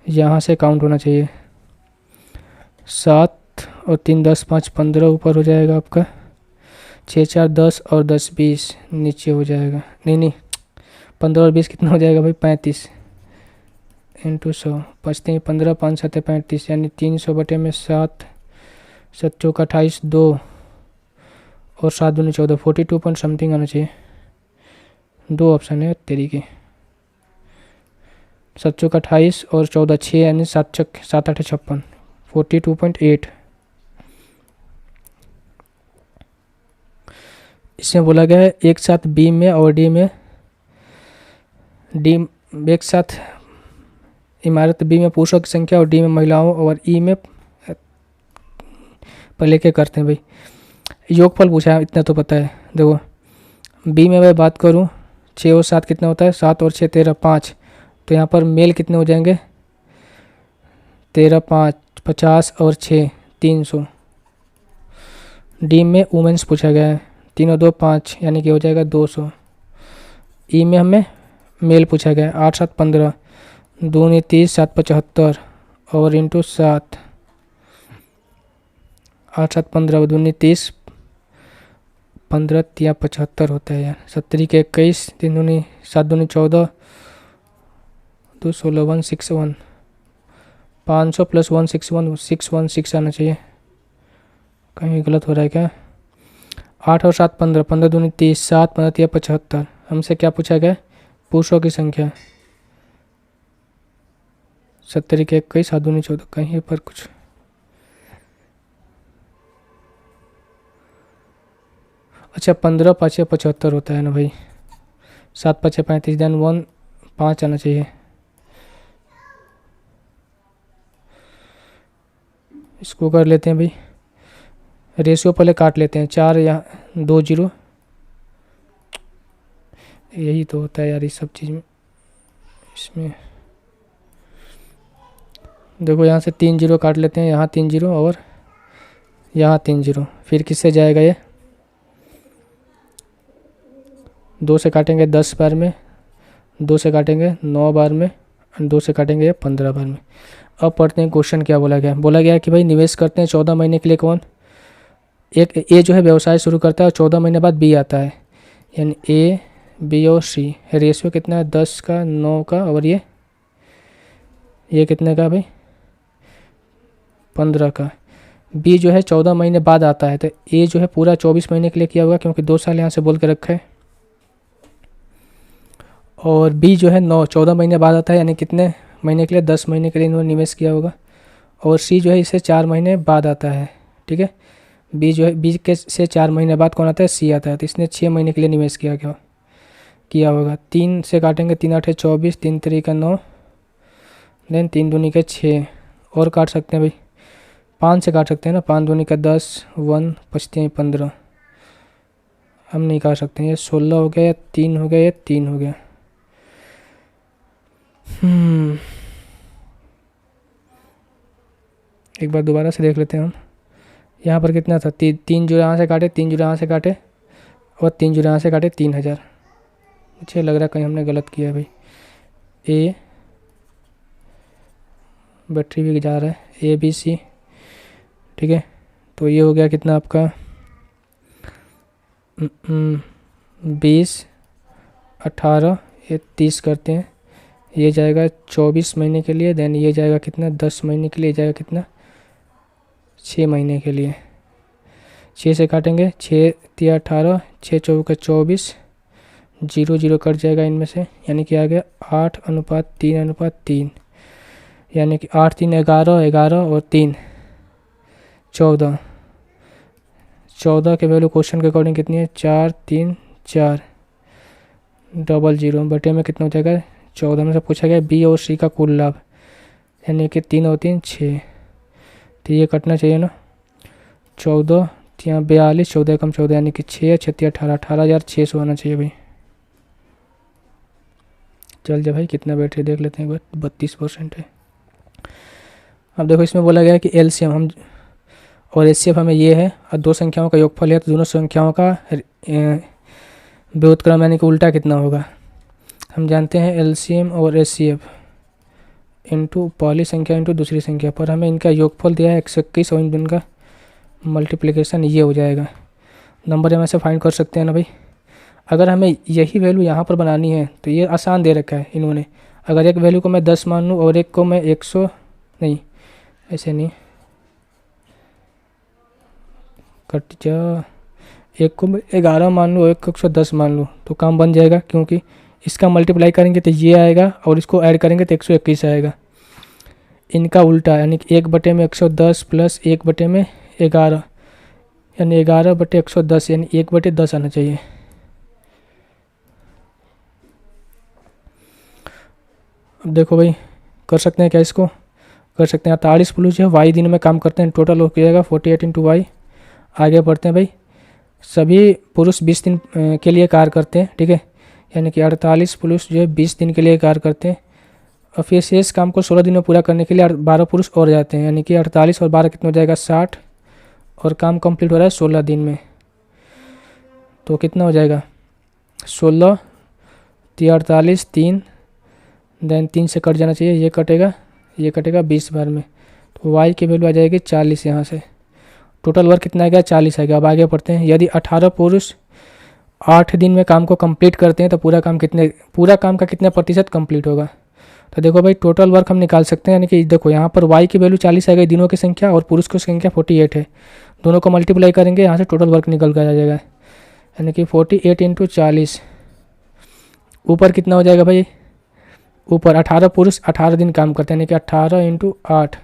यहाँ से काउंट होना चाहिए, 7 और 3 10 5 15 ऊपर हो जाएगा आपका, 6 4 10 और 10 20 नीचे हो जाएगा। नहीं 15 और 20 कितना हो जाएगा भाई, 35 × 100, 5 15 5 7 35, यानी 300/7, 7 × 28 2 और 7 दूनी 14, 42 पॉइंट समथिंग आना चाहिए। 2 ऑप्शन है तरीके, 7 × 28 और 14 6, यानी 7 × 7 8 56, 42.8। इसमें बोला गया है एक साथ बी में और डी में, डी एक साथ इमारत बी में पुरुषों की संख्या और डी में महिलाओं और ई में पहले क्या करते हैं भाई, योगफल पूछा है, इतना तो पता है। देखो बी में मैं बात करूं, 6 और 7 कितना होता है, 7 और 6 13 5, तो यहाँ पर मेल कितने हो जाएंगे, 13 5 50 और 6 300। डी में वुमेंस पूछा गया है, 3 और 2 5, यानी कि हो जाएगा 200। ई में हमें मेल पूछा गया है, 8 7 15, 2 × 30 7 75 और × 7, 8 7 15 2 × 30 15 तिया 75 होता है यार। 70 के 21, 3 दूनी 7 दूनी 14, 2 16 161, 500 प्लस 161 616 आना चाहिए। कहीं गलत हो रहा है क्या? 8 और 7 15, 15 दूनी 30, 7 15 तिया 75। हमसे क्या पूछा गया? पुरुषों की संख्या। 70 के 21, 7 दूनी 14, कहीं पर कुछ अच्छा 15 5 75 होता है ना भाई। 7 5 35, देन 1 5 आना चाहिए। इसको कर लेते हैं भाई, रेशियो पहले काट लेते हैं। 4 या 2 0, यही तो होता है यार इस सब चीज़ में। इसमें देखो यहाँ से 3 0 काट लेते हैं, यहाँ 3 0 और यहाँ 3 0। फिर किससे जाएगा ये? 2 से काटेंगे 10 बार में, 2 से काटेंगे 9 बार में, 2 से काटेंगे 15 बार में। अब पढ़ते हैं क्वेश्चन क्या बोला गया। बोला गया कि भाई निवेश करते हैं 14 महीने के लिए कौन? एक ए जो है व्यवसाय शुरू करता है और 14 महीने बाद बी आता है, यानी ए बी और सी। रेशियो कितना है? 10 का 9 का, और ये कितने का भाई? 15 का। बी जो है 14 महीने बाद आता है, तो ए जो है पूरा 24 महीने के लिए किया होगा, क्योंकि 2 साल यहाँ से बोल के रखा है। और बी जो है 14 महीने बाद आता है, यानी कितने महीने के लिए? 10 महीने के लिए इन्होंने निवेश किया होगा। और सी जो है इसे 4 महीने बाद आता है, ठीक है। बी जो है बी के से 4 महीने बाद कौन आता है? सी आता है। तो इसने 6 महीने के लिए निवेश किया होगा। 3 से काटेंगे, 3 8 24, 3 3 का 9, देन 3 दूनी के 6, और काट सकते हैं भाई 5 से काट सकते हैं ना। 5 दूनी का 10, 1 बचते हैं 15। हम नहीं काट सकते हैं, ये 16 हो गया, या 3 हो गया, या 3 हो गया। एक बार दोबारा से देख लेते हैं हम। यहाँ पर कितना था? 3 जो यहाँ से काटे, 3 जो यहाँ से काटे, और 3 जो यहाँ से काटे, 3000। मुझे लग रहा है कहीं हमने गलत किया है भाई। ए बैटरी भी जा रहा है, ए बी सी, ठीक है। तो ये हो गया कितना आपका? 20 18, ये 30 करते हैं। ये जाएगा 24 महीने के लिए, देन ये जाएगा कितना? 10 महीने के लिए। जाएगा कितना? 6 महीने के लिए। 6 से काटेंगे, 6 3 18, 6 4 का 24, 0 0 कट जाएगा इनमें से, यानी कि आ गया 8:3:3, यानी कि 8 3 11, 11 और 3 14। 14 के वैल्यू क्वेश्चन के अकॉर्डिंग कितनी है? 4 3 4, 00 बटे में कितना हो जाएगा? 14 में से पूछा गया बी और सी का कुल लाभ, यानी कि 3 और 3 6। तो ये कटना चाहिए ना। 14 यहाँ 42, 14 कम 14, यानी कि 6 6 18, 18,600 आना चाहिए भाई। चल जा भाई, कितना बैटरी देख लेते हैं एक बार। 32% है। अब देखो इसमें बोला गया है कि एलसीएम हम और एचसीएफ हमें ये है, और 2 संख्याओं का योगफल है, तो दोनों संख्याओं का व्युत्क्रम यानी कि उल्टा कितना होगा? हम जानते हैं एलसीएम और एचसीएफ इंटू पहली संख्या इंटू दूसरी संख्या, पर हमें इनका योगफल दिया है 121, और इनका मल्टीप्लिकेशन ये हो जाएगा। नंबर हम ऐसे फाइंड कर सकते हैं ना भाई। अगर हमें यही वैल्यू यहाँ पर बनानी है तो ये आसान दे रखा है इन्होंने। अगर एक वैल्यू को मैं 10 मान लूँ और एक को मैं 100, नहीं ऐसे नहीं, कट जा, एक को मैं 11 मान लूँ और एक को 110 मान लूँ, तो काम बन जाएगा, क्योंकि इसका मल्टीप्लाई करेंगे तो ये आएगा, और इसको ऐड करेंगे तो 121 आएगा। इनका उल्टा, यानी कि 1 बटे में 110 प्लस 1 बटे में 11, यानी 11 बटे 110, यानी 1 बटे 10 आना चाहिए। अब देखो भाई, कर सकते हैं क्या? इसको कर सकते हैं। 48 पुरुष जो है वाई दिन में काम करते हैं, टोटल हो जाएगा 48 इंटू वाई। आगे बढ़ते हैं भाई। सभी पुरुष 20 दिन के लिए कार्य करते हैं, ठीक है, यानी कि 48 पुरुष जो है 20 दिन के लिए कार्य करते हैं, और फिर शेष काम को 16 दिन में पूरा करने के लिए 12 पुरुष और जाते हैं, यानी कि 48 और 12 कितना हो जाएगा? 60, और काम कंप्लीट हो रहा है 16 दिन में। तो कितना हो जाएगा? 16 48 3, देन 3 से कट जाना चाहिए, ये कटेगा 20 बार में, तो वाई की वैल्यू आ जाएगी 40 यहाँ से। टोटल वर्क कितना आ गया 40 आ गया। अब आगे पढ़ते हैं। यदि 18 पुरुष 8 दिन में काम को कंप्लीट करते हैं तो पूरा काम का कितने प्रतिशत कंप्लीट होगा। तो देखो भाई टोटल वर्क हम निकाल सकते हैं, यानी कि देखो यहाँ पर वाई की वैल्यू 40 आ गई, दिनों की संख्या, और पुरुष की संख्या 48 है। दोनों को मल्टीप्लाई करेंगे, यहाँ से टोटल वर्क निकल कर आ जाएगा, यानी कि 48 इंटू 40। ऊपर कितना हो जाएगा भाई, ऊपर 18 पुरुष 18 दिन काम करते हैं, यानी कि 18 इंटू 8,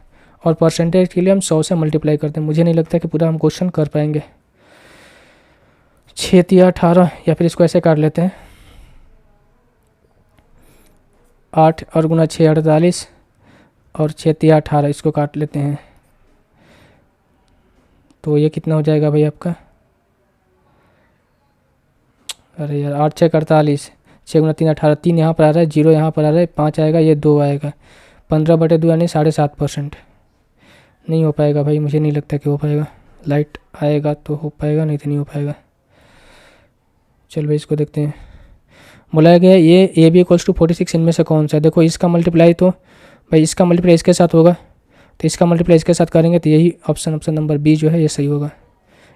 और परसेंटेज के लिए हम 100 से मल्टीप्लाई करते हैं। मुझे नहीं लगता कि पूरा हम क्वेश्चन कर पाएंगे। 6 या 18, या फिर इसको ऐसे काट लेते हैं, 8 और गुना 6 48, और 6 या 18 इसको काट लेते हैं। तो ये कितना हो जाएगा भाई आपका, अरे यार 8 6 48, 6 गुना 3 18, 3 यहाँ पर आ रहा है, 0 यहाँ पर आ रहा है, 5 आएगा, ये 2 आएगा, 15/2 यानी 7.5%। नहीं हो पाएगा भाई, मुझे नहीं लगता कि हो पाएगा। लाइट आएगा तो हो पाएगा, नहीं तो नहीं हो पाएगा। चल भाई इसको देखते हैं। बोला गया ये ए बी इक्वल्स टू 46 इनमें से कौन सा है। देखो इसका मल्टीप्लाई तो भाई इसका मल्टीप्लाई इसके साथ होगा, तो इसका मल्टीप्लाई इसके साथ करेंगे तो यही ऑप्शन नंबर बी जो है ये सही होगा।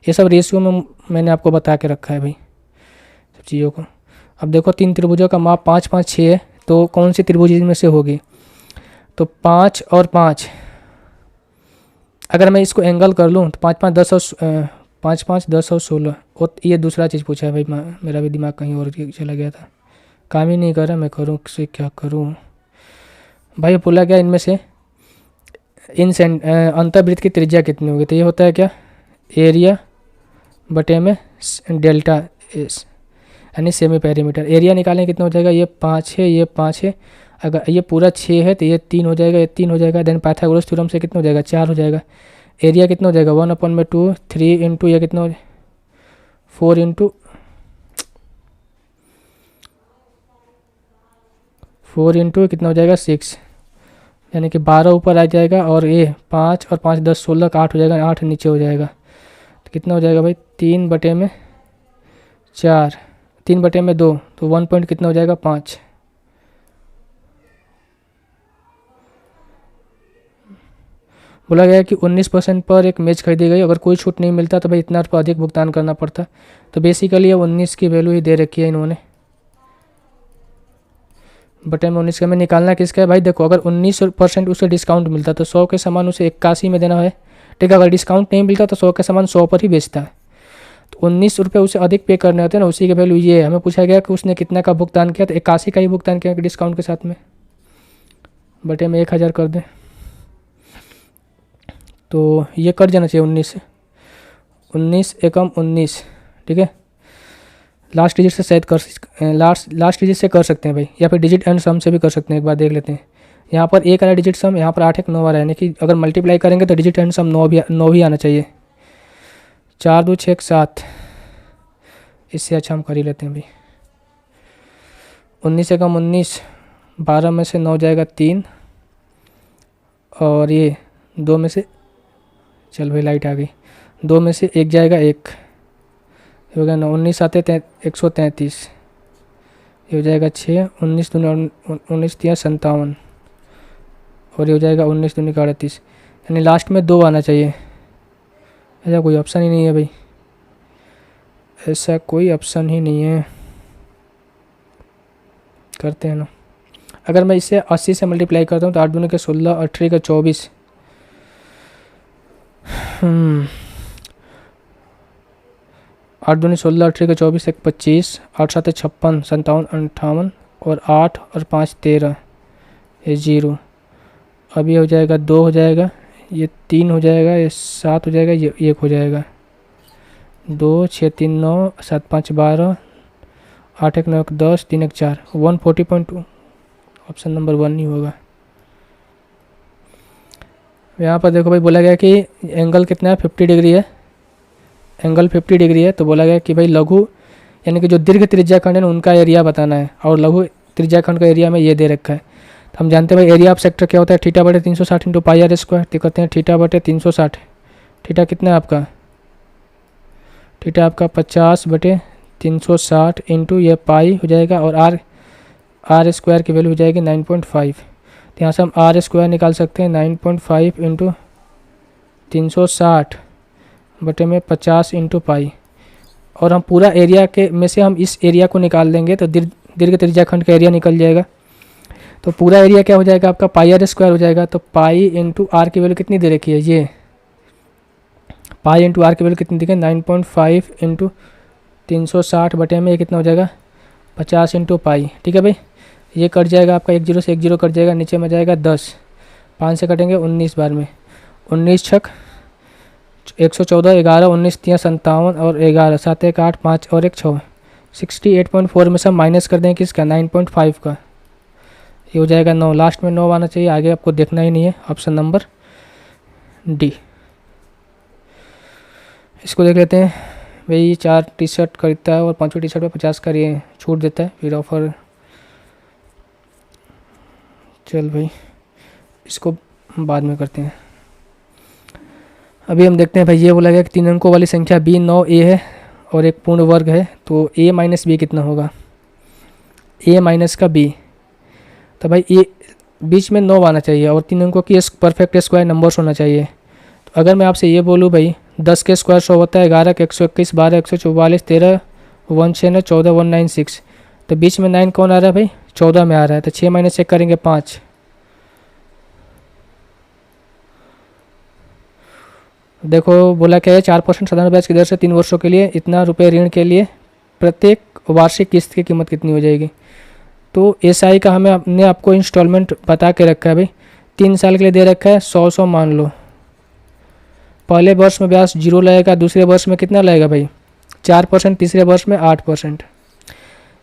ये सब रेशियो में मैंने आपको बता के रखा है भाई सब चीज़ों को। अब देखो 3 त्रिभुजों का माप 5 5 6 है, तो कौन सी त्रिभुज इनमें से होगी। तो 5 और 5, अगर मैं इसको एंगल कर लूँ तो 5 5 10 और 5 5 10 और 16, और ये दूसरा चीज़ पूछा है भाई, मेरा भी दिमाग कहीं और चला गया था, काम ही नहीं कर रहा, मैं करूँ से क्या करूँ भाई। बोला गया इनमें से इन अंतर्वृत्त की त्रिज्या कितनी होगी। तो ये होता है क्या, एरिया बटे में डेल्टा एस, यानी सेमी पेरीमीटर। एरिया निकालें कितना हो जाएगा, ये 5 है, ये 5 है, अगर ये पूरा 6 है तो ये 3 हो जाएगा, ये 3 हो जाएगा। देन पाइथागोरस थ्योरम से कितना हो जाएगा, 4 हो जाएगा। एरिया कितना हो जाएगा 1/2, 3 इंटू ये कितना हो 4 इंटू 4 इंटू कितना हो जाएगा 6, यानी कि 12 ऊपर आ जाएगा, और ये 5 और 5 10 16 का 8 हो जाएगा, 8 नीचे हो जाएगा। तो कितना हो जाएगा भाई 3/4, 3/2, तो 1 पॉइंट कितना हो जाएगा 5। बोला गया कि 19% पर एक मैच खरीदी गई, अगर कोई छूट नहीं मिलता तो भाई इतना रुपया अधिक भुगतान करना पड़ता। तो बेसिकली ये 19 की वैल्यू ही दे रखी है इन्होंने, बटे में 19 का। में निकालना किसका है भाई, देखो अगर 19% उसे डिस्काउंट मिलता तो 100 के सामान उसे 81 में देना है, ठीक है। अगर डिस्काउंट नहीं मिलता तो 100 के सामान 100 पर ही बेचता है, तो 19 रुपये उसे अधिक पे करने होते हैं ना, उसी की वैल्यू ये है। हमें पूछा गया कि उसने कितना का भुगतान किया, तो 81 का ही भुगतान किया डिस्काउंट के साथ में, बटे में 1000 कर दें, तो ये कट जाना चाहिए 19 एकम 19, ठीक है। लास्ट डिजिट से शायद लास्ट डिजिट से कर सकते हैं भाई, या फिर डिजिट एंड सम से भी कर सकते हैं। एक बार देख लेते हैं, यहाँ पर 1 आ रहा है डिजिट सम, यहाँ पर 8 1 9 आ रहा है, यानी कि अगर मल्टीप्लाई करेंगे तो डिजिट एंड सम 9 भी आना चाहिए। 4 2 6 7, इससे अच्छा हम कर ही लेते हैं भाई। 19 एकम 19, 12 में से 9 जाएगा 3, और ये 2 में से, चल भाई लाइट आ गई, 2 में से 1 जाएगा 1, हो गया 9, 19 आते 133, ये हो जाएगा 6, 19 दूनी 19 3 57, और ये हो जाएगा 19 दूनी 38, यानी लास्ट में 2 आना चाहिए। ऐसा कोई ऑप्शन ही नहीं है भाई, ऐसा कोई ऑप्शन ही नहीं है। करते हैं ना, अगर मैं इसे 80 से मल्टीप्लाई करता हूँ तो 8 दूनी के 16 और 3 का 24, 8 दूनी 16 3 का 24 1 25, 8 7 56 57 58, और 8 और 5 13, ये 0। अब ये हो जाएगा 2 हो जाएगा, ये 3 हो जाएगा, ये 7 हो जाएगा, ये 1 हो जाएगा। 2 6 3 9 7 5 12, 8 1 9 1 10, 3 1 4, 140.2, ऑप्शन नंबर 1 ही होगा। यहाँ पर देखो भाई बोला गया कि एंगल कितना है 50 डिग्री है, एंगल 50 डिग्री है। तो बोला गया कि भाई लघु यानी कि जो दीर्घ त्रिज्याखंड है ना उनका एरिया बताना है, और लघु त्रिज्याखंड का एरिया में ये दे रखा है। तो हम जानते हैं भाई एरिया ऑफ सेक्टर क्या होता है, थीटा बटे 360 इंटू पाई आर स्क्वायर। तो करते हैं थीटा बटे 360, थीटा कितना है आपका, थीटा आपका 50 बटे 360 इंटू ये पाई हो जाएगा, और आर स्क्वायर की वैल्यू हो जाएगी 9.5। तो यहाँ से हम आर स्क्वायर निकाल सकते हैं, 9.5 इंटू 360 बटे में 50 इंटू पाई, और हम पूरा एरिया के में से हम इस एरिया को निकाल देंगे तो दीर्घ त्रिज्याखंड का एरिया निकल जाएगा। तो पूरा एरिया क्या हो जाएगा आपका, पाई आर स्क्वायर हो जाएगा। तो पाई इंटू आर की वैल्यू कितनी दे रखी है, ये पाई इंटू आर की वैल्यू कितनी दी है, 9.5 इंटू 360 बटे में ये कितना हो जाएगा, 50 इंटू पाई। ठीक है भाई, ये कट जाएगा आपका, 1 0 से 1 0 कट जाएगा, नीचे में जाएगा 10, 5 से कटेंगे 19 बार में, 19 छक 114, 11 19 3 57 और 11 7 1 8 5 और 1 6, 68.4 में से हम माइनस कर देंगे किसका, 9.5 का, ये हो जाएगा 9। लास्ट में 9 आना चाहिए, आगे आपको देखना ही नहीं है। Option number D. इसको देख लेते हैं भाई, 4 टी शर्ट खरीदता है और 5वीं टी शर्ट पर 50 का ये छूट देता है, फिर ऑफर। चल भाई इसको बाद में करते हैं, अभी हम देखते हैं भाई। ये बोला गया कि 3 अंकों वाली संख्या b 9a है और एक पूर्ण वर्ग है, तो a माइनस बी कितना होगा, a माइनस का b। तो भाई ये बीच में 9 आना चाहिए और 3 अंकों की परफेक्ट स्क्वायर नंबर्स होना चाहिए। तो अगर मैं आपसे ये बोलूँ भाई 10 के स्क्वायर 100 होता है, 11 के 121, 12 144, 13 196, 14 196, तो बीच में 9 कौन आ रहा है भाई, 14 में आ रहा है। तो 6 माइनस 1 करेंगे 5, देखो बोला क्या है, 4% साधारण ब्याज की दर से 3 वर्षों के लिए इतना रुपये ऋण के लिए प्रत्येक वार्षिक किस्त की कीमत कितनी हो जाएगी। तो एसआई का हमने आपको इंस्टॉलमेंट बता के रखा है भाई, 3 साल के लिए दे रखा है, 100 मान लो। पहले वर्ष में ब्याज 0 लगेगा, दूसरे वर्ष में कितना लगेगा भाई 4%, तीसरे वर्ष में 8%,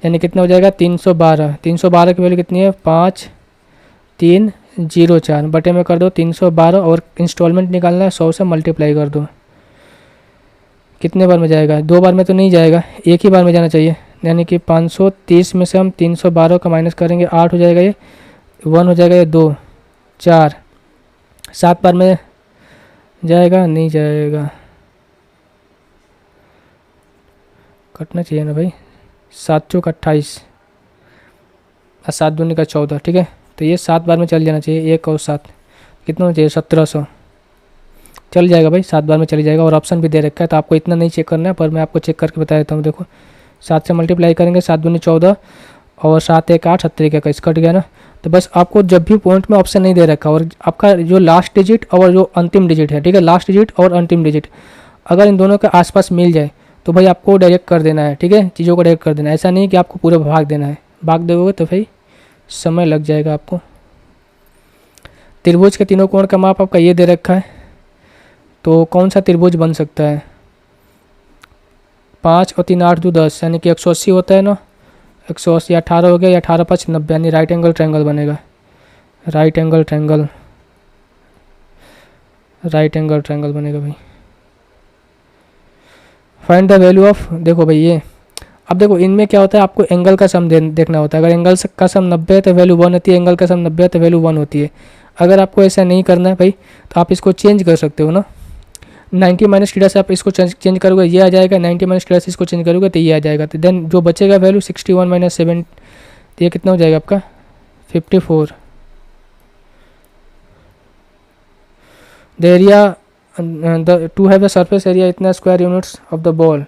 यानी कितना हो जाएगा 312। 312 की वैल्यू कितनी है, 5304 बटे में कर दो 312, और इंस्टॉलमेंट निकालना है, 100 से मल्टीप्लाई कर दो। कितने बार में जाएगा, 2 बार में तो नहीं जाएगा, एक ही बार में जाना चाहिए। यानी कि 530 में से हम 312 का माइनस करेंगे, 8 हो जाएगा, ये 1 हो जाएगा, ये 2 4, 7 बार में जाएगा, नहीं जाएगा, कटना चाहिए ना भाई। 7 चौक 28 और 7 दूनी का 14, ठीक है। तो ये 7 बार में चल जाना चाहिए, 1 और 7 कितना होना चाहिए, 1700 चल जाएगा भाई, 7 बार में चली जाएगा। और ऑप्शन भी दे रखा है, तो आपको इतना नहीं चेक करना है, पर मैं आपको चेक करके बता देता हूँ। देखो 7 से मल्टीप्लाई करेंगे, 7 दूनी 14 और 7 1 8, 70 का 21 कट गया ना। तो बस आपको जब भी पॉइंट में ऑप्शन नहीं दे रखा और आपका जो लास्ट डिजिट और जो अंतिम डिजिट है, ठीक है, लास्ट डिजिट और अंतिम डिजिट अगर इन दोनों के आसपास मिल जाए तो भाई आपको डायरेक्ट कर देना है, ठीक है, चीज़ों को डायरेक्ट कर देना है। ऐसा नहीं कि आपको पूरा भाग देना है, भाग दोगे तो भाई समय लग जाएगा आपको। त्रिभुज के तीनों कोण का माप आपका ये दे रखा है, तो कौन सा त्रिभुज बन सकता है, 5 और 3 8 2 10, यानी कि 180 होता है ना, 180 18 हो गया, या 18 5 90, यानी राइट एंगल ट्रायंगल बनेगा। राइट एंगल ट्रायंगल बनेगा भाई। फाइंड द वैल्यू ऑफ, देखो भाई ये, अब देखो इनमें क्या होता है, आपको एंगल का सम देखना होता है। अगर एंगल का सम 90 है तो वैल्यू 1 होती है, एंगल का सम 90 है तो वैल्यू 1 होती है। अगर आपको ऐसा नहीं करना है भाई तो आप इसको चेंज कर सकते हो ना, 90 माइनस थीटा से आप इसको चेंज करोगे, ये आ जाएगा, 90 माइनस थीटा से इसको चेंज करोगे तो ये आ जाएगा। तो देन जो बचेगा वैल्यू 61 माइनस 7, तो ये कितना हो जाएगा आपका 54। The area to have the surface area इतना square units of the ball,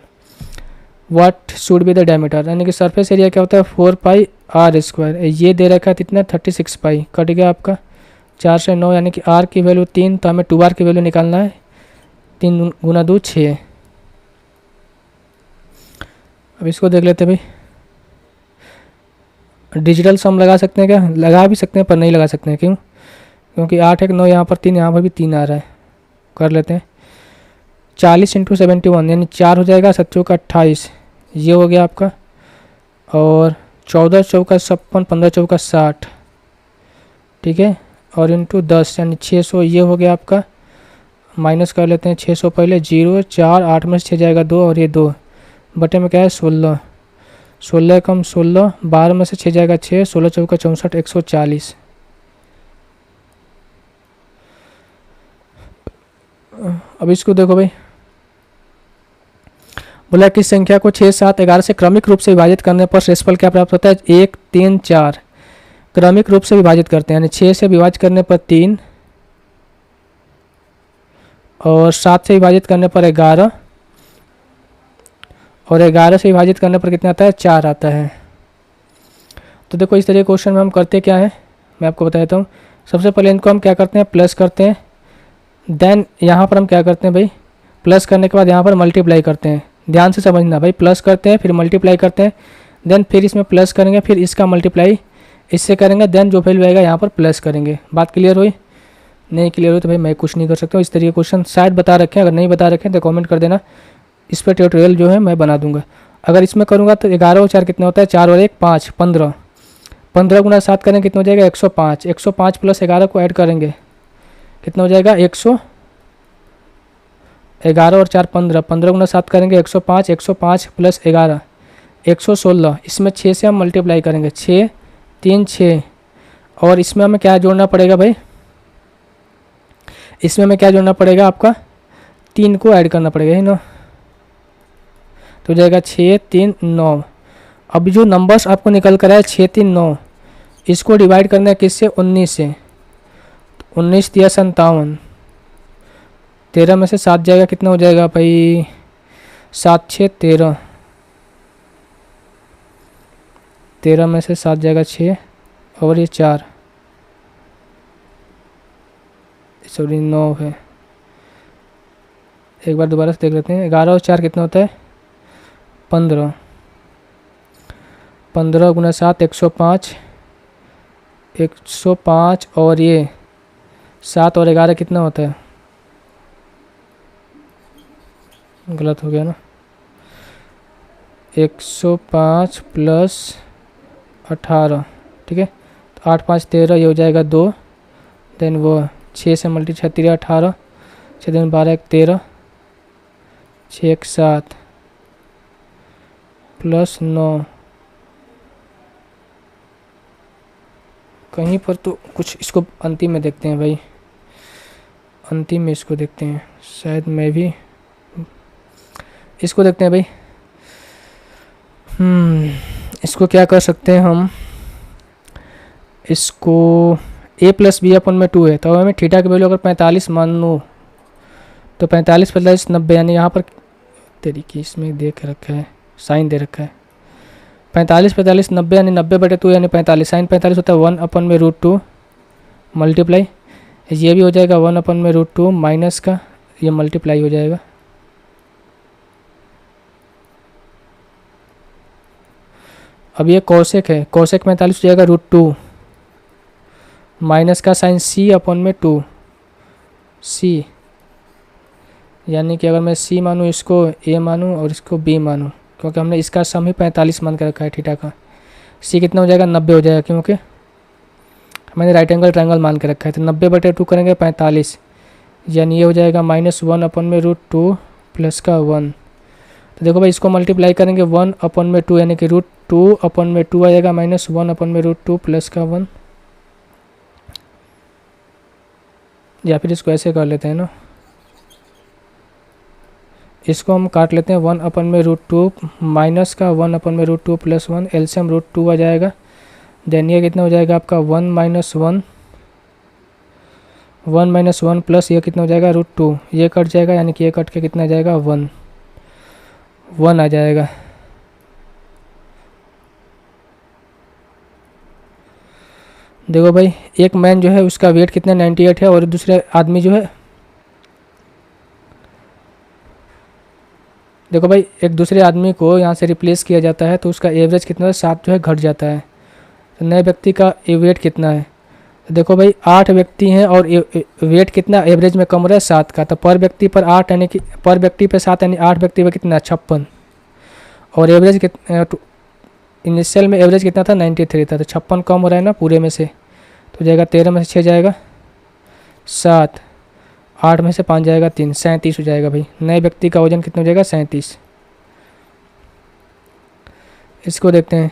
what should be the diameter, यानी कि सरफेस एरिया क्या होता है 4 पाई आर स्क्वायर, ये दे रखा है कितना 36 पाई, कट गया आपका 4 से 9, यानी कि आर की वैल्यू 3, तो हमें 2r की वैल्यू निकालना है, 3 गुना 2 6। अब इसको देख लेते हैं भाई, डिजिटल सम लगा सकते हैं क्या, लगा भी सकते हैं पर नहीं लगा सकते हैं, क्यों, क्योंकि 8 1 9 यहाँ पर 3, यहाँ पर भी 3 आ रहा है। कर लेते हैं 40 इंटू 71, यानी 4 हो जाएगा, 7 चौका 28, ये हो गया आपका, और 14 चौका 56, 15 चौका 60, ठीक है, और इंटू 10 यानी 600, ये हो गया आपका। माइनस कर लेते हैं 600 पहले, 0 4 8 में से 6 जाएगा 2, और ये 2 बटे में क्या है 16, 16 कम 16, 12 में से 6 जाएगा 6, 16 चौका 64, 140। अब इसको देखो भाई, बोला किस संख्या को 6 7 11 से क्रमिक रूप से विभाजित करने पर शेषफल क्या प्राप्त होता है, 1 3 4, क्रमिक रूप से विभाजित करते हैं, यानी 6 से विभाजित करने पर 3 और 7 से विभाजित करने पर 11, और 11 से विभाजित करने पर कितना आता है, 4 आता है। तो देखो इस तरह के क्वेश्चन में हम करते क्या है, मैं आपको बता देता हूँ। सबसे पहले इनको हम क्या करते हैं, प्लस करते हैं। देन यहाँ पर हम क्या करते हैं भाई, प्लस करने के बाद यहाँ पर मल्टीप्लाई करते हैं। ध्यान से समझना भाई, प्लस करते हैं फिर मल्टीप्लाई करते हैं, देन फिर इसमें प्लस करेंगे, फिर इसका मल्टीप्लाई इससे करेंगे, देन जो वैल्यू आएगा यहाँ पर प्लस करेंगे। बात क्लियर हुई? नहीं क्लियर हुई तो भाई मैं कुछ नहीं कर सकता हूँ। इस तरीके क्वेश्चन शायद बता रखे हैं, अगर नहीं बता रखे हैं तो कमेंट कर देना, इस पर ट्यूटोरियल जो है मैं बना दूंगा। अगर इसमें करूँगा तो 11 और 4 कितना होता है, 4 और 1 5, 15। 15 गुना 7 करेंगे कितना हो जाएगा, 105। 105 प्लस 11 को ऐड करेंगे कितना हो जाएगा, 100। 11 और 4 15, 15 गुना 7 करेंगे 105, 105 प्लस 11 116। इसमें 6 से हम मल्टीप्लाई करेंगे, 6 3 6, और इसमें हमें क्या जोड़ना पड़ेगा भाई, इसमें हमें क्या जोड़ना पड़ेगा, आपका 3 को ऐड करना पड़ेगा, है ना। तो हो जाएगा 6 3 9। अब जो नंबर्स आपको निकल कर आया 6 3 9, इसको डिवाइड करना है किससे, 19 से। 19 दिया 57, 13 में से 7 जाएगा कितना हो जाएगा भाई, 7 6 13, 13 में से 7 जाएगा 6, और ये 4 सॉरी 9 है। एक बार दोबारा से देख लेते हैं, 11 और 4 कितना होता है, 15। 15 गुना 7 105, 105, और ये 7 और 11 कितना होता है, गलत हो गया ना, 105 प्लस 18, ठीक है। तो 8 5 13, ये हो जाएगा 2, देन वो 6 से मल्टी 6 3 18, 6 दिन 12 1 13, 6 1 7 प्लस 9। कहीं पर तो कुछ, इसको अंतिम में देखते हैं भाई, अंतिम में इसको देखते हैं, शायद मैं भी इसको देखते हैं भाई। इसको क्या कर सकते हैं हम, इसको a प्लस बी अपन में 2 है, तो हमें थीटा की वैल्यू अगर 45 मान लो तो 45 45 90, यानी यहाँ पर तरीके इसमें देख रखा है, साइन दे रखा है 45 45 90, यानी 90/2 यानी 45। साइन 45 होता है 1/√2 मल्टीप्लाई, ये भी हो जाएगा 1/√2 माइनस का ये मल्टीप्लाई हो जाएगा। अब ये कोसेक है, कोसेक 45 हो जाएगा √2 माइनस का साइन c/2 c, यानी कि अगर मैं c मानूँ, इसको a मानूँ और इसको b मानूँ, क्योंकि हमने इसका सम ही 45 मान कर रखा है थीटा का। c कितना हो जाएगा, 90 हो जाएगा, क्योंकि मैंने राइट एंगल ट्रायंगल मान के रखा है। तो 90/2 करेंगे 45, यानी ये हो जाएगा -1/√2 प्लस का 1। तो देखो भाई, इसको मल्टीप्लाई करेंगे 1/2, यानी कि √2/2 आ जाएगा -1/√2 प्लस का 1, या फिर इसको ऐसे कर लेते हैं ना, इसको हम काट लेते हैं 1/√2 माइनस का 1/√2 प्लस 1, एलसीएम √2 आ जाएगा। देन ये कितना हो जाएगा आपका 1 माइनस 1 प्लस ये कितना हो जाएगा √2, ये कट जाएगा, यानी कि ये कट के कितना आ जाएगा 1 आ जाएगा। देखो भाई, एक मैन जो है उसका वेट कितना 98 है, और दूसरे आदमी जो है, देखो भाई, एक दूसरे आदमी को यहाँ से रिप्लेस किया जाता है तो उसका एवरेज कितना है, 7 जो है घट जाता है। तो नए व्यक्ति का वेट कितना है, तो देखो भाई 8 व्यक्ति हैं और वेट कितना एवरेज में कम हो रहा है 7 का, तो पर व्यक्ति पर 8 यानी कि पर व्यक्ति पर 7 यानी 8 व्यक्ति पर कितना 56, और एवरेज कितना, इनिशियल में एवरेज कितना था 93 था, तो 56 कम हो रहा है ना पूरे में से, तो जाएगा 13 में से 6 जाएगा 7, 8 में से 5 जाएगा 3, 37 हो जाएगा भाई। नए व्यक्ति का वजन कितना हो जाएगा 37। इसको देखते हैं,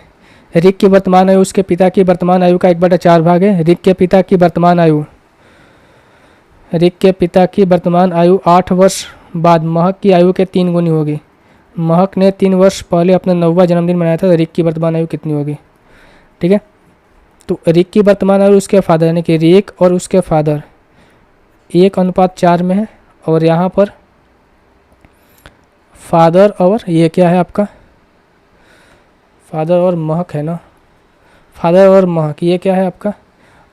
रिक की वर्तमान आयु उसके पिता की वर्तमान आयु का 1/4 भाग है। रिक के पिता की वर्तमान आयु, रिक के पिता की वर्तमान आयु 8 वर्ष बाद महक की आयु के 3 गुनी होगी। महक ने 3 वर्ष पहले अपना 9वां जन्मदिन मनाया था, तो रिक की वर्तमान आयु कितनी होगी, ठीक है। तो रिक की वर्तमान आयु उसके फादर, यानी कि रिक और उसके फादर 1:4 में है, और यहाँ पर फादर और ये क्या है आपका, फादर और महक है ना, फादर और महक ये क्या है आपका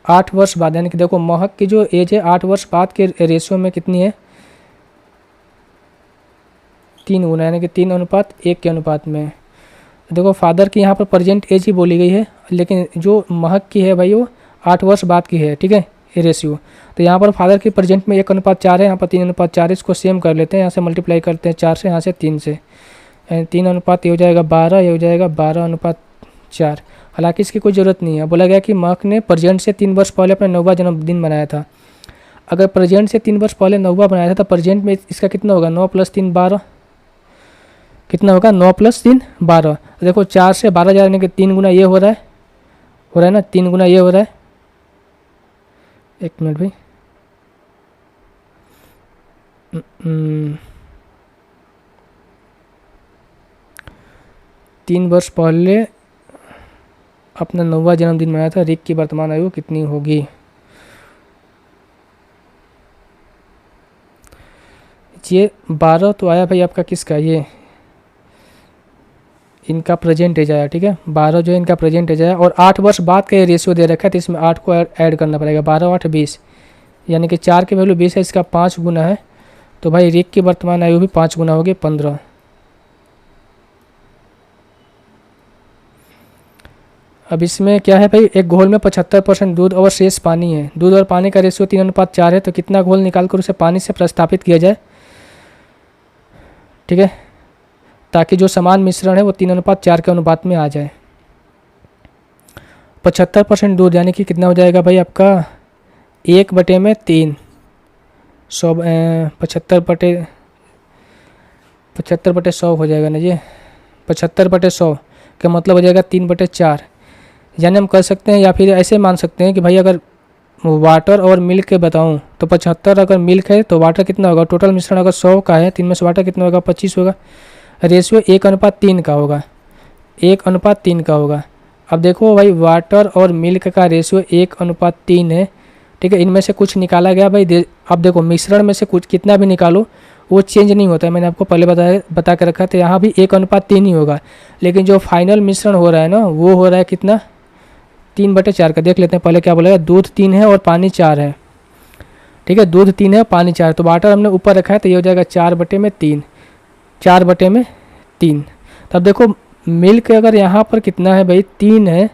8 वर्ष बाद, यानी कि देखो महक की जो एज है 8 वर्ष बाद के रेशियो में कितनी है 3 गुना, यानी कि 3:1 के अनुपात में। देखो फादर की यहाँ पर प्रेजेंट एज ही बोली गई है, लेकिन जो महक की है भाई वो 8 वर्ष बाद की है, ठीक है ये रेशियो। तो यहाँ पर फादर की प्रेजेंट में 1:4 है, यहाँ पर 3:4, इसको सेम कर लेते हैं, यहाँ से मल्टीप्लाई करते हैं 4 से, यहाँ से 3 से, 3 ये हो जाएगा 12, ये हो जाएगा 12:4। हालांकि इसकी कोई ज़रूरत नहीं है, बोला गया कि महक ने प्रेजेंट से 3 वर्ष पहले अपना 9वां जन्मदिन मनाया था। अगर प्रेजेंट से 3 वर्ष पहले 9वां बनाया था तो प्रेजेंट में इसका कितना होगा 9 + 3 12, कितना होगा 9 + 3 12। देखो 4 से 12 जाने के 3 गुना ये हो रहा है ना, 3 गुना ये हो रहा है। एक मिनट भाई, 3 वर्ष पहले अपना 9वां जन्मदिन मनाया था, रिक की वर्तमान आयु कितनी होगी। ये 12 तो आया भाई आपका किसका, ये इनका प्रेजेंट एज आया, ठीक है 12 जो है इनका प्रेजेंट एज आया, और 8 वर्ष बाद का ये रेशियो दे रखा है, तो इसमें 8 को ऐड करना पड़ेगा, 12 8 20, यानी कि 4 की वैल्यू 20 है, इसका 5 गुना है, तो भाई रिक की वर्तमान आयु भी 5 गुना होगी 15। अब इसमें क्या है भाई, एक घोल में 75% दूध और शेष पानी है, दूध और पानी का रेशियो 3:4 है, तो कितना घोल निकाल कर उसे पानी से प्रतिस्थापित किया जाए, ठीक है, ताकि जो समान मिश्रण है वो 3:4 के अनुपात में आ जाए। 75% दूध यानी कि कितना हो जाएगा भाई आपका 1/3, 75/100 हो जाएगा ना जी, 75/100 का मतलब हो जाएगा 3/4, यानी हम कर सकते हैं या फिर ऐसे मान सकते हैं कि भाई अगर वाटर और मिल्क के बताऊं तो 75 अगर मिल्क है तो वाटर कितना होगा, टोटल मिश्रण अगर 100 का है, 3 में से वाटर कितना होगा 25 होगा, रेशियो 1:3 का होगा, 1:3 का होगा। अब देखो भाई वाटर और मिल्क का रेशियो 1:3 है, ठीक है, इनमें से कुछ निकाला गया भाई, अब देखो मिश्रण में से कुछ कितना भी निकालो वो चेंज नहीं होता है, मैंने आपको पहले बता के रखा था, यहाँ भी 1:3 ही होगा, लेकिन जो फाइनल मिश्रण हो रहा है ना वो हो रहा है कितना 3/4 का। देख लेते हैं पहले क्या बोला है, दूध 3 है और पानी 4 है, ठीक है, दूध 3 है और पानी 4, तो वाटर हमने ऊपर रखा है तो ये हो जाएगा 4/3, 4/3। तब देखो मिल्क अगर यहाँ पर कितना है भाई 3 है,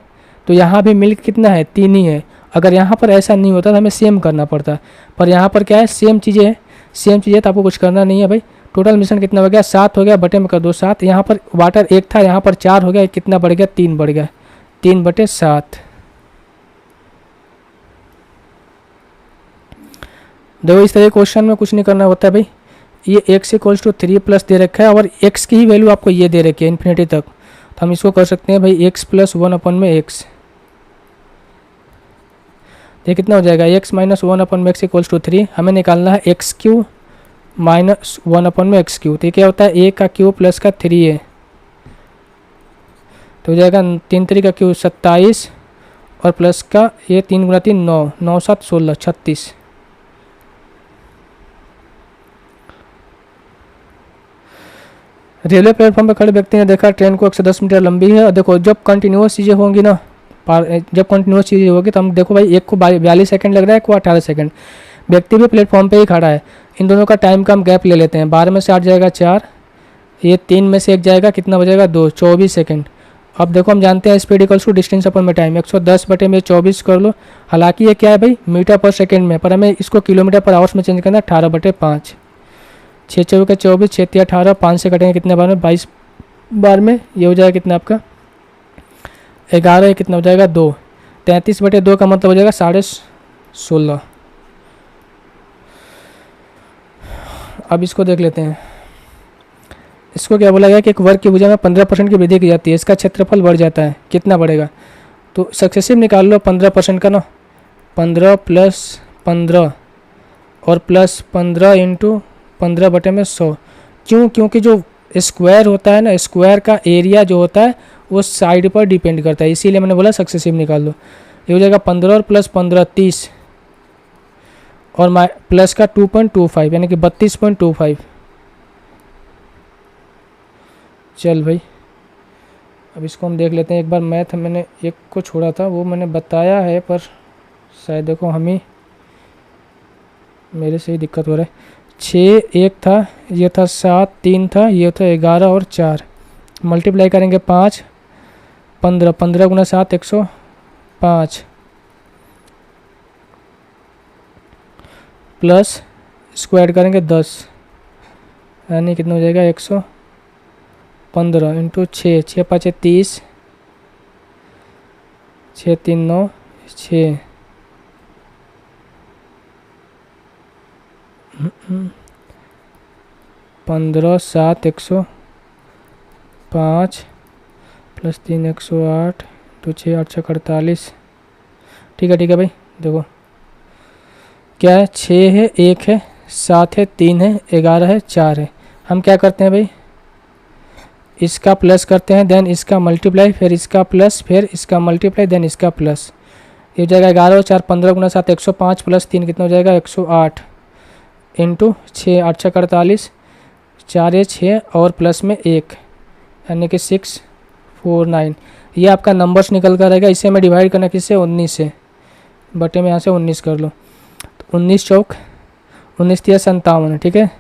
तो यहाँ भी मिल्क कितना है 3 ही है। अगर यहाँ पर ऐसा नहीं होता तो हमें सेम करना पड़ता, पर यहाँ पर क्या है सेम चीज़ें है, सेम चीज़ें तो आपको कुछ करना नहीं है भाई। टोटल मिश्रण कितना हो गया 7 हो गया, बटे में कर दो 7, यहाँ पर वाटर 1 था, यहाँ पर 4 हो गया, कितना बढ़ गया 3 बढ़ गया, 3/7। देखो इस तरह क्वेश्चन में कुछ नहीं करना होता है भाई, ये x = 3+ दे रखा है और x की ही वैल्यू आपको ये दे रखी है इन्फिनिटी तक, तो हम इसको कर सकते हैं भाई x + 1/x, ये कितना हो जाएगा x - 1/x = 3। हमें निकालना है x³ - 1/x³, तो ये क्या होता है a का क्यूब प्लस का 3 है, तो हो जाएगा 3 3 का क्यूब 27 और प्लस का ये 3 × 3 9, 9 7 16 36। रेलवे प्लेटफॉर्म पर खड़े व्यक्ति ने देखा ट्रेन को 110 मीटर लंबी है, और देखो जब कंटिन्यूस चीज़ें होंगी ना, जब कंटिन्यूस चीज़ें होगी तो हम देखो भाई एक को 42 सेकंड लग रहा है, एक को 18 सेकंड, व्यक्ति भी प्लेटफॉर्म पे ही खड़ा है, इन दोनों का टाइम का हम गैप ले लेते हैं, 12 में से 8 जाएगा 4, ये 3 में से 1 जाएगा, कितना बचेगा 2, 24 सेकंड। अब देखो हम जानते हैं स्पीड = डिस्टेंस अपन में टाइम, 110/24 कर लो, हालांकि ये क्या है भाई मीटर पर सेकेंड में, पर हमें इसको किलोमीटर पर आवर्स में चेंज करना है, 18/5, 6 4 के 24, 6 3 18, 5 से कटेंगे कितने बार में 22 बार में, ये हो जाएगा कितना आपका 11, कितना हो जाएगा 2, 33/2 का मतलब हो जाएगा 16.5। अब इसको देख लेते हैं, इसको क्या बोला गया कि एक वर्ग की भुजा में 15% की वृद्धि की जाती है, इसका क्षेत्रफल बढ़ जाता है, कितना बढ़ेगा, तो सक्सेसिव निकाल लो 15% का ना, 15 + 15 और प्लस 15 × 15/100, क्यों, क्योंकि जो स्क्वायर होता है ना, स्क्वायर का एरिया जो होता है वो साइड पर डिपेंड करता है, इसीलिए मैंने बोला सक्सेसिव निकाल लो। ये हो जाएगा 15 और प्लस 15 30 और प्लस का 2.25 यानी कि 32.25। चल भाई, अब इसको हम देख लेते हैं एक बार। मैथ मैंने एक को छोड़ा था, वो मैंने बताया है, पर शायद देखो हम ही मेरे से ही दिक्कत हो रहा है। 6 1 था, ये था 7 3 था, ये था 11 और 4। मल्टीप्लाई करेंगे 5 15, 15 गुना 7 105, प्लस इसको ऐड करेंगे 10, यानी कितना हो जाएगा 115 इंटू 6, 6 5 30, 6 3 9 6, 15 7 105 प्लस 3 108 तो 6 8 6 48। ठीक है भाई, देखो क्या है, 6 है 1 है 7 है 3 है 11 है 4 है। हम क्या करते हैं भाई, इसका प्लस करते हैं, देन इसका मल्टीप्लाई, फिर इसका प्लस, फिर इसका मल्टीप्लाई, देन इसका प्लस। ये हो जाएगा 11 और 4 15 गुना 7 105 प्लस 3 कितना हो जाएगा 108 इंटू 6 8 6 48, 4 6 और प्लस में 1 यानी कि 649। ये आपका नंबर्स निकल कर रहेगा। इसे मैं डिवाइड करना किससे, 19 से, बटे में यहाँ से 19 कर लो, तो 19 चौक 19 3 57। ठीक है,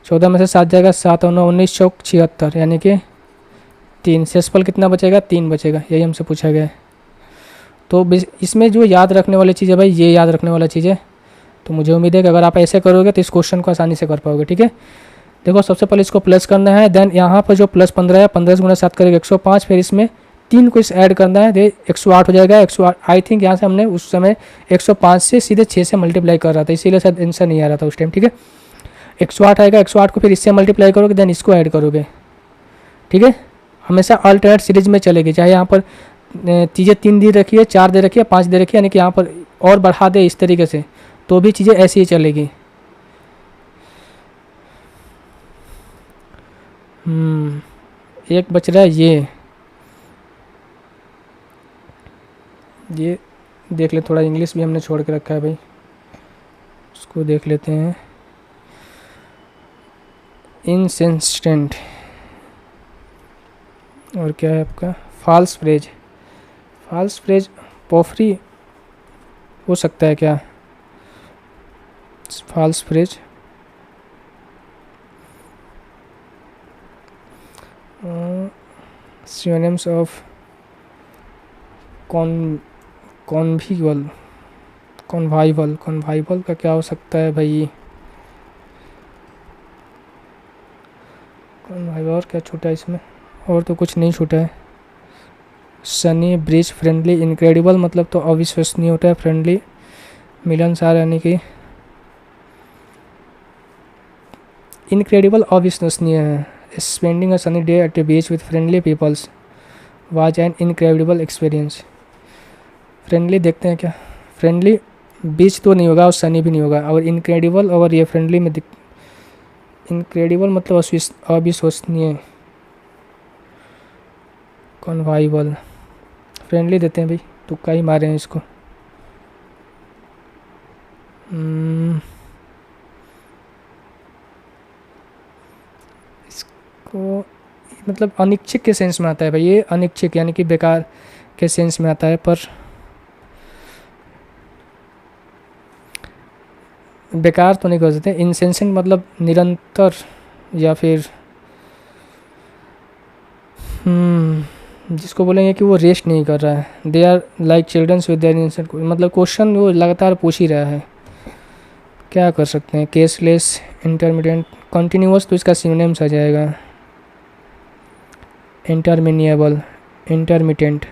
14 में से 7 जाएगा 7 और 9 19 चौक 76, यानी कि 3। शेषफल कितना बचेगा, 3 बचेगा। यही हमसे पूछा गया है। तो इसमें जो याद रखने वाली चीज़ है भाई, ये याद रखने वाला चीज़ है। तो मुझे उम्मीद है कि अगर आप ऐसे करोगे तो इस क्वेश्चन को आसानी से कर पाओगे। ठीक है, देखो सबसे पहले इसको प्लस करना है, देन यहाँ पर जो प्लस 15 है 15 गुना 7 करेगा 105, फिर इसमें 3 को इस ऐड करना है, दे 108 हो जाएगा। 108 आई थिंक यहाँ से हमने उस समय 105 से सीधे 6 से मल्टीप्लाई कर रहा था, इसीलिए शायद आंसर नहीं आ रहा था उस टाइम। ठीक है, 108 आएगा, 108 को फिर इससे मल्टीप्लाई करोगे, देन इसको ऐड करोगे। ठीक है, हमेशा अल्टरनेट सीरीज में चलेगी, चाहे यहाँ पर चीज़ें 3 दे रखी है 4 दे रखी है 5 दे रखी है, यानी कि यहाँ पर और बढ़ा दे इस तरीके से, तो भी चीज़ें ऐसी ही चलेगी। एक बच रहा है ये देख ले, थोड़ा इंग्लिश भी हमने छोड़ के रखा है भाई, उसको देख लेते हैं। इंसेंस्टेंट और क्या है आपका, फॉल्स फ्रेज। फॉल्स फ्रेज पोफरी हो सकता है क्या, फॉल्स फ्रेज सिनोनिम्स ऑफ कॉन्वाइवल का क्या हो सकता है भाई, कॉन्वाइवल और क्या छूटा है इसमें, और तो कुछ नहीं छूटा है। सनी, ब्रिज, फ्रेंडली, इनक्रेडिबल मतलब तो अविश्वसनीय होता है, फ्रेंडली मिलनसार यानी कि इनक्रेडिबल अविश्वसनीय है। Spending a sunny day at a beach with friendly peoples was an incredible experience. Friendly देखते हैं क्या, फ्रेंडली बीच तो नहीं होगा और सनी भी नहीं होगा, और इनक्रेडिबल और ये फ्रेंडली में इनक्रेडिबल मतलब अविश्वसनीय, कॉन्वाइवल। फ्रेंडली देते हैं भाई, तुक्का ही मारे हैं इसको। इसको मतलब अनिच्छिक के सेंस में आता है भाई, ये अनिच्छिक यानी कि बेकार के सेंस में आता है, पर बेकार तो नहीं कर सकते। इंसेंसेंट मतलब निरंतर या फिर जिसको बोलेंगे कि वो रेस्ट नहीं कर रहा है। They are like childrens with their innocent, मतलब क्वेश्चन वो लगातार पूछ ही रहा है, क्या कर सकते हैं। केसलेस, इंटरमीडिएट, कंटिन्यूअस तो इसका सिनोनिम्स आ जाएगा। इंटरमिनिएबल, इंटरमिटेंट,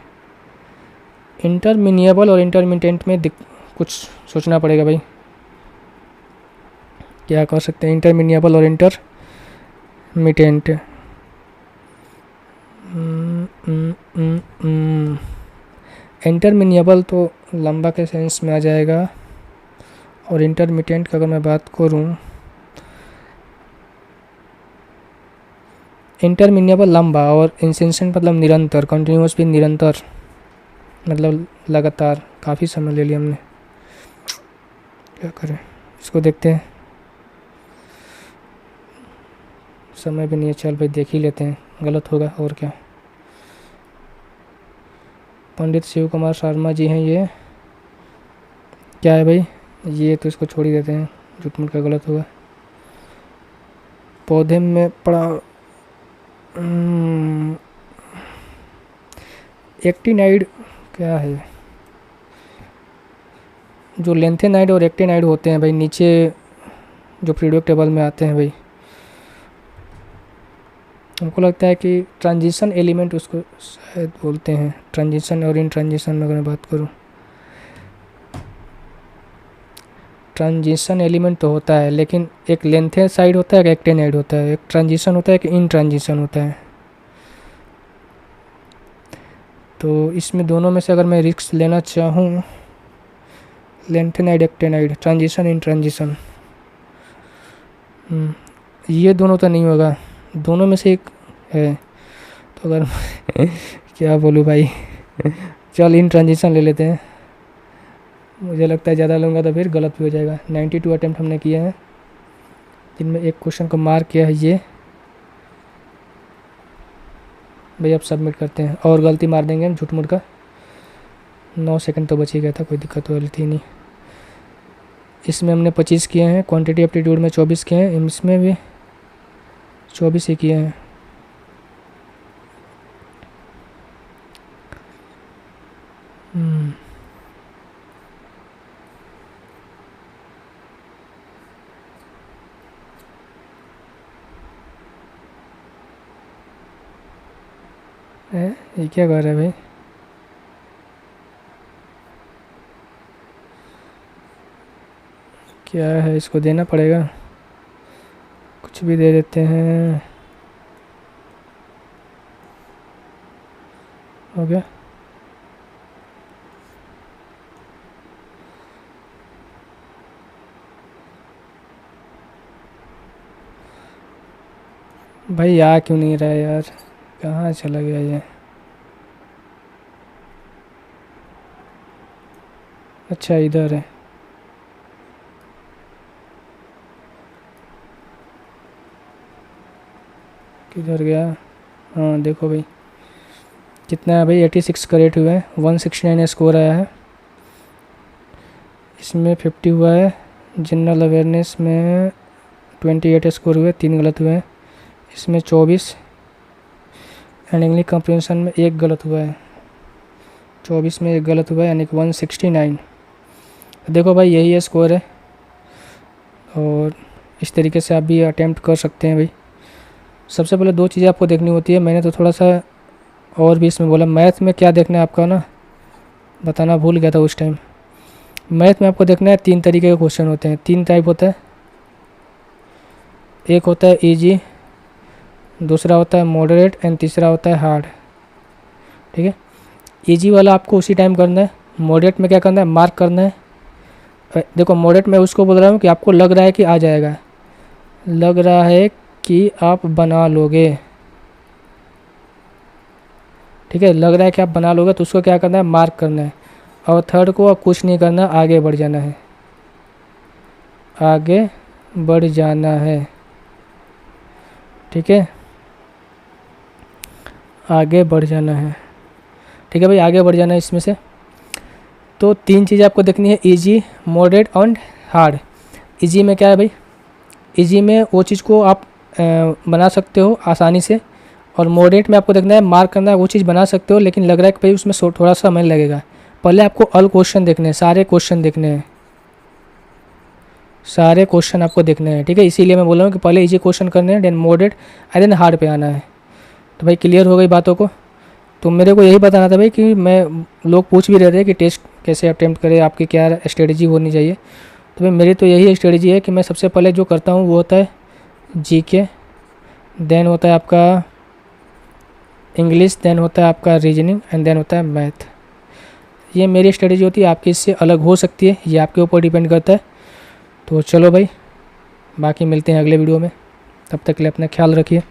इंटरमिनिएबल और इंटरमिटेंट में कुछ सोचना पड़ेगा भाई, क्या कर सकते हैं। इंटरमिनिएबल और इंटरमिटेंट, इंटरमिनिएबल तो लंबा के सेंस में आ जाएगा, और इंटरमिटेंट की अगर मैं बात करूं, इंटरमिनिएबल लंबा और इंसेंसेंट मतलब निरंतर, कंटिन्यूअस भी निरंतर मतलब लगातार, काफ़ी समय ले लिया हमने। क्या करें, इसको देखते हैं। समय भी नहीं है, चल भाई देख ही लेते हैं, गलत होगा और क्या। पंडित शिव कुमार शर्मा जी हैं ये, क्या है भाई ये, तो इसको छोड़ ही देते हैं, झूठ मूठ का गलत होगा। पौधे में पड़ा एक्टिनाइड क्या है, जो लेंथेनाइड और एक्टिनाइड होते हैं भाई नीचे जो पीरियोडिक टेबल में आते हैं भाई, हमको लगता है कि ट्रांजिशन एलिमेंट उसको शायद बोलते हैं। ट्रांजिशन और इन ट्रांजिशन में अगर मैं बात करूँ, ट्रांजिशन एलिमेंट तो होता है, लेकिन एक लेंथेनाइड होता है, एक एक्टिनाइड होता है, एक ट्रांजिशन होता है, एक इन ट्रांजिशन होता है। तो इसमें दोनों में से अगर मैं रिस्क लेना चाहूँ, lanthanide actinide, transition in transition, ये दोनों तो नहीं होगा, दोनों में से एक है। तो अगर क्या बोलूँ भाई, चल इन ट्रांजिशन ले लेते हैं। मुझे लगता है ज़्यादा लूँगा तो फिर गलत भी हो जाएगा। 92 अटैम्प्ट हमने किए हैं, जिनमें एक क्वेश्चन को मार्क किया है ये भाई। अब सबमिट करते हैं और गलती मार देंगे हम झूठ मूठ का। 9 सेकंड तो बच ही गया था, कोई दिक्कत तो थी नहीं। इसमें हमने 25 किए हैं, क्वांटिटी एप्टीट्यूड में 24 किए हैं, इसमें भी 24 ही किए हैं। ये क्या कर रहा है भाई, क्या है, इसको देना पड़ेगा, कुछ भी दे देते हैं। हो गया, भाई आ क्यों नहीं रहा है यार, कहाँ चला गया ये। अच्छा इधर है, किधर गया। हाँ देखो भाई कितना है भाई, 86 करेक्ट हुआ है, 169 स्कोर आया है। इसमें 50 हुआ है, जनरल अवेयरनेस में 28 स्कोर हुए, 3 गलत हुए हैं। इसमें 24 एंड इंग्लिश कॉम्प्रिहेंशन में 1 गलत हुआ है। 24 में 1 गलत हुआ है, यानी कि 169। देखो भाई यही है स्कोर है, और इस तरीके से आप भी अटैम्प्ट कर सकते हैं भाई। सबसे पहले 2 चीज़ें आपको देखनी होती है, मैंने तो थोड़ा सा और भी इसमें बोला। मैथ में क्या देखना है आपका ना, बताना भूल गया था उस टाइम। मैथ में आपको देखना है 3 तरीके के क्वेश्चन होते हैं, 3 टाइप होता है। एक होता है इजी, दूसरा होता है मॉडरेट एंड तीसरा होता है हार्ड। ठीक है, इजी वाला आपको उसी टाइम करना है, मॉडरेट में क्या करना है, मार्क करना है। देखो मॉडरेट में उसको बोल रहा हूँ कि आपको लग रहा है कि आ जाएगा, लग रहा है कि आप बना लोगे। ठीक है, लग रहा है कि आप बना लोगे तो उसको क्या करना है, मार्क करना है। और थर्ड को आप कुछ नहीं करना, आगे बढ़ जाना है, आगे बढ़ जाना है। ठीक है, आगे बढ़ जाना है। ठीक है भाई, आगे बढ़ जाना है इसमें से। तो 3 चीज़ें आपको देखनी है, easy, moderate and hard. Easy में क्या है भाई, इजी में वो चीज़ को आप बना सकते हो आसानी से, और मॉडरेट में आपको देखना है, मार्क करना है, वो चीज़ बना सकते हो लेकिन लग रहा है कि भाई उसमें थोड़ा सा समय लगेगा। पहले आपको ऑल क्वेश्चन देखने हैं, सारे क्वेश्चन देखने हैं, सारे क्वेश्चन आपको देखने हैं। ठीक है, इसीलिए मैं बोल रहा हूँ कि पहले इजी क्वेश्चन करने हैं, then moderate and then hard पे आना है। तो भाई क्लियर हो गई बातों को। तो मेरे को यही बताना था भाई कि मैं, लोग पूछ भी रहे थे कि टेस्ट कैसे अटेम्प्ट करें, आपकी क्या स्ट्रेटजी होनी चाहिए। तो भाई मेरी तो यही स्ट्रेटजी है कि मैं सबसे पहले जो करता हूँ वो होता है जीके, देन होता है आपका इंग्लिश, देन होता है आपका रीजनिंग एंड देन होता है मैथ। ये मेरी स्ट्रेटजी होती है, आपकी इससे अलग हो सकती है, ये आपके ऊपर डिपेंड करता है। तो चलो भाई, बाकी मिलते हैं अगले वीडियो में, तब तक के लिए अपना ख्याल रखिए।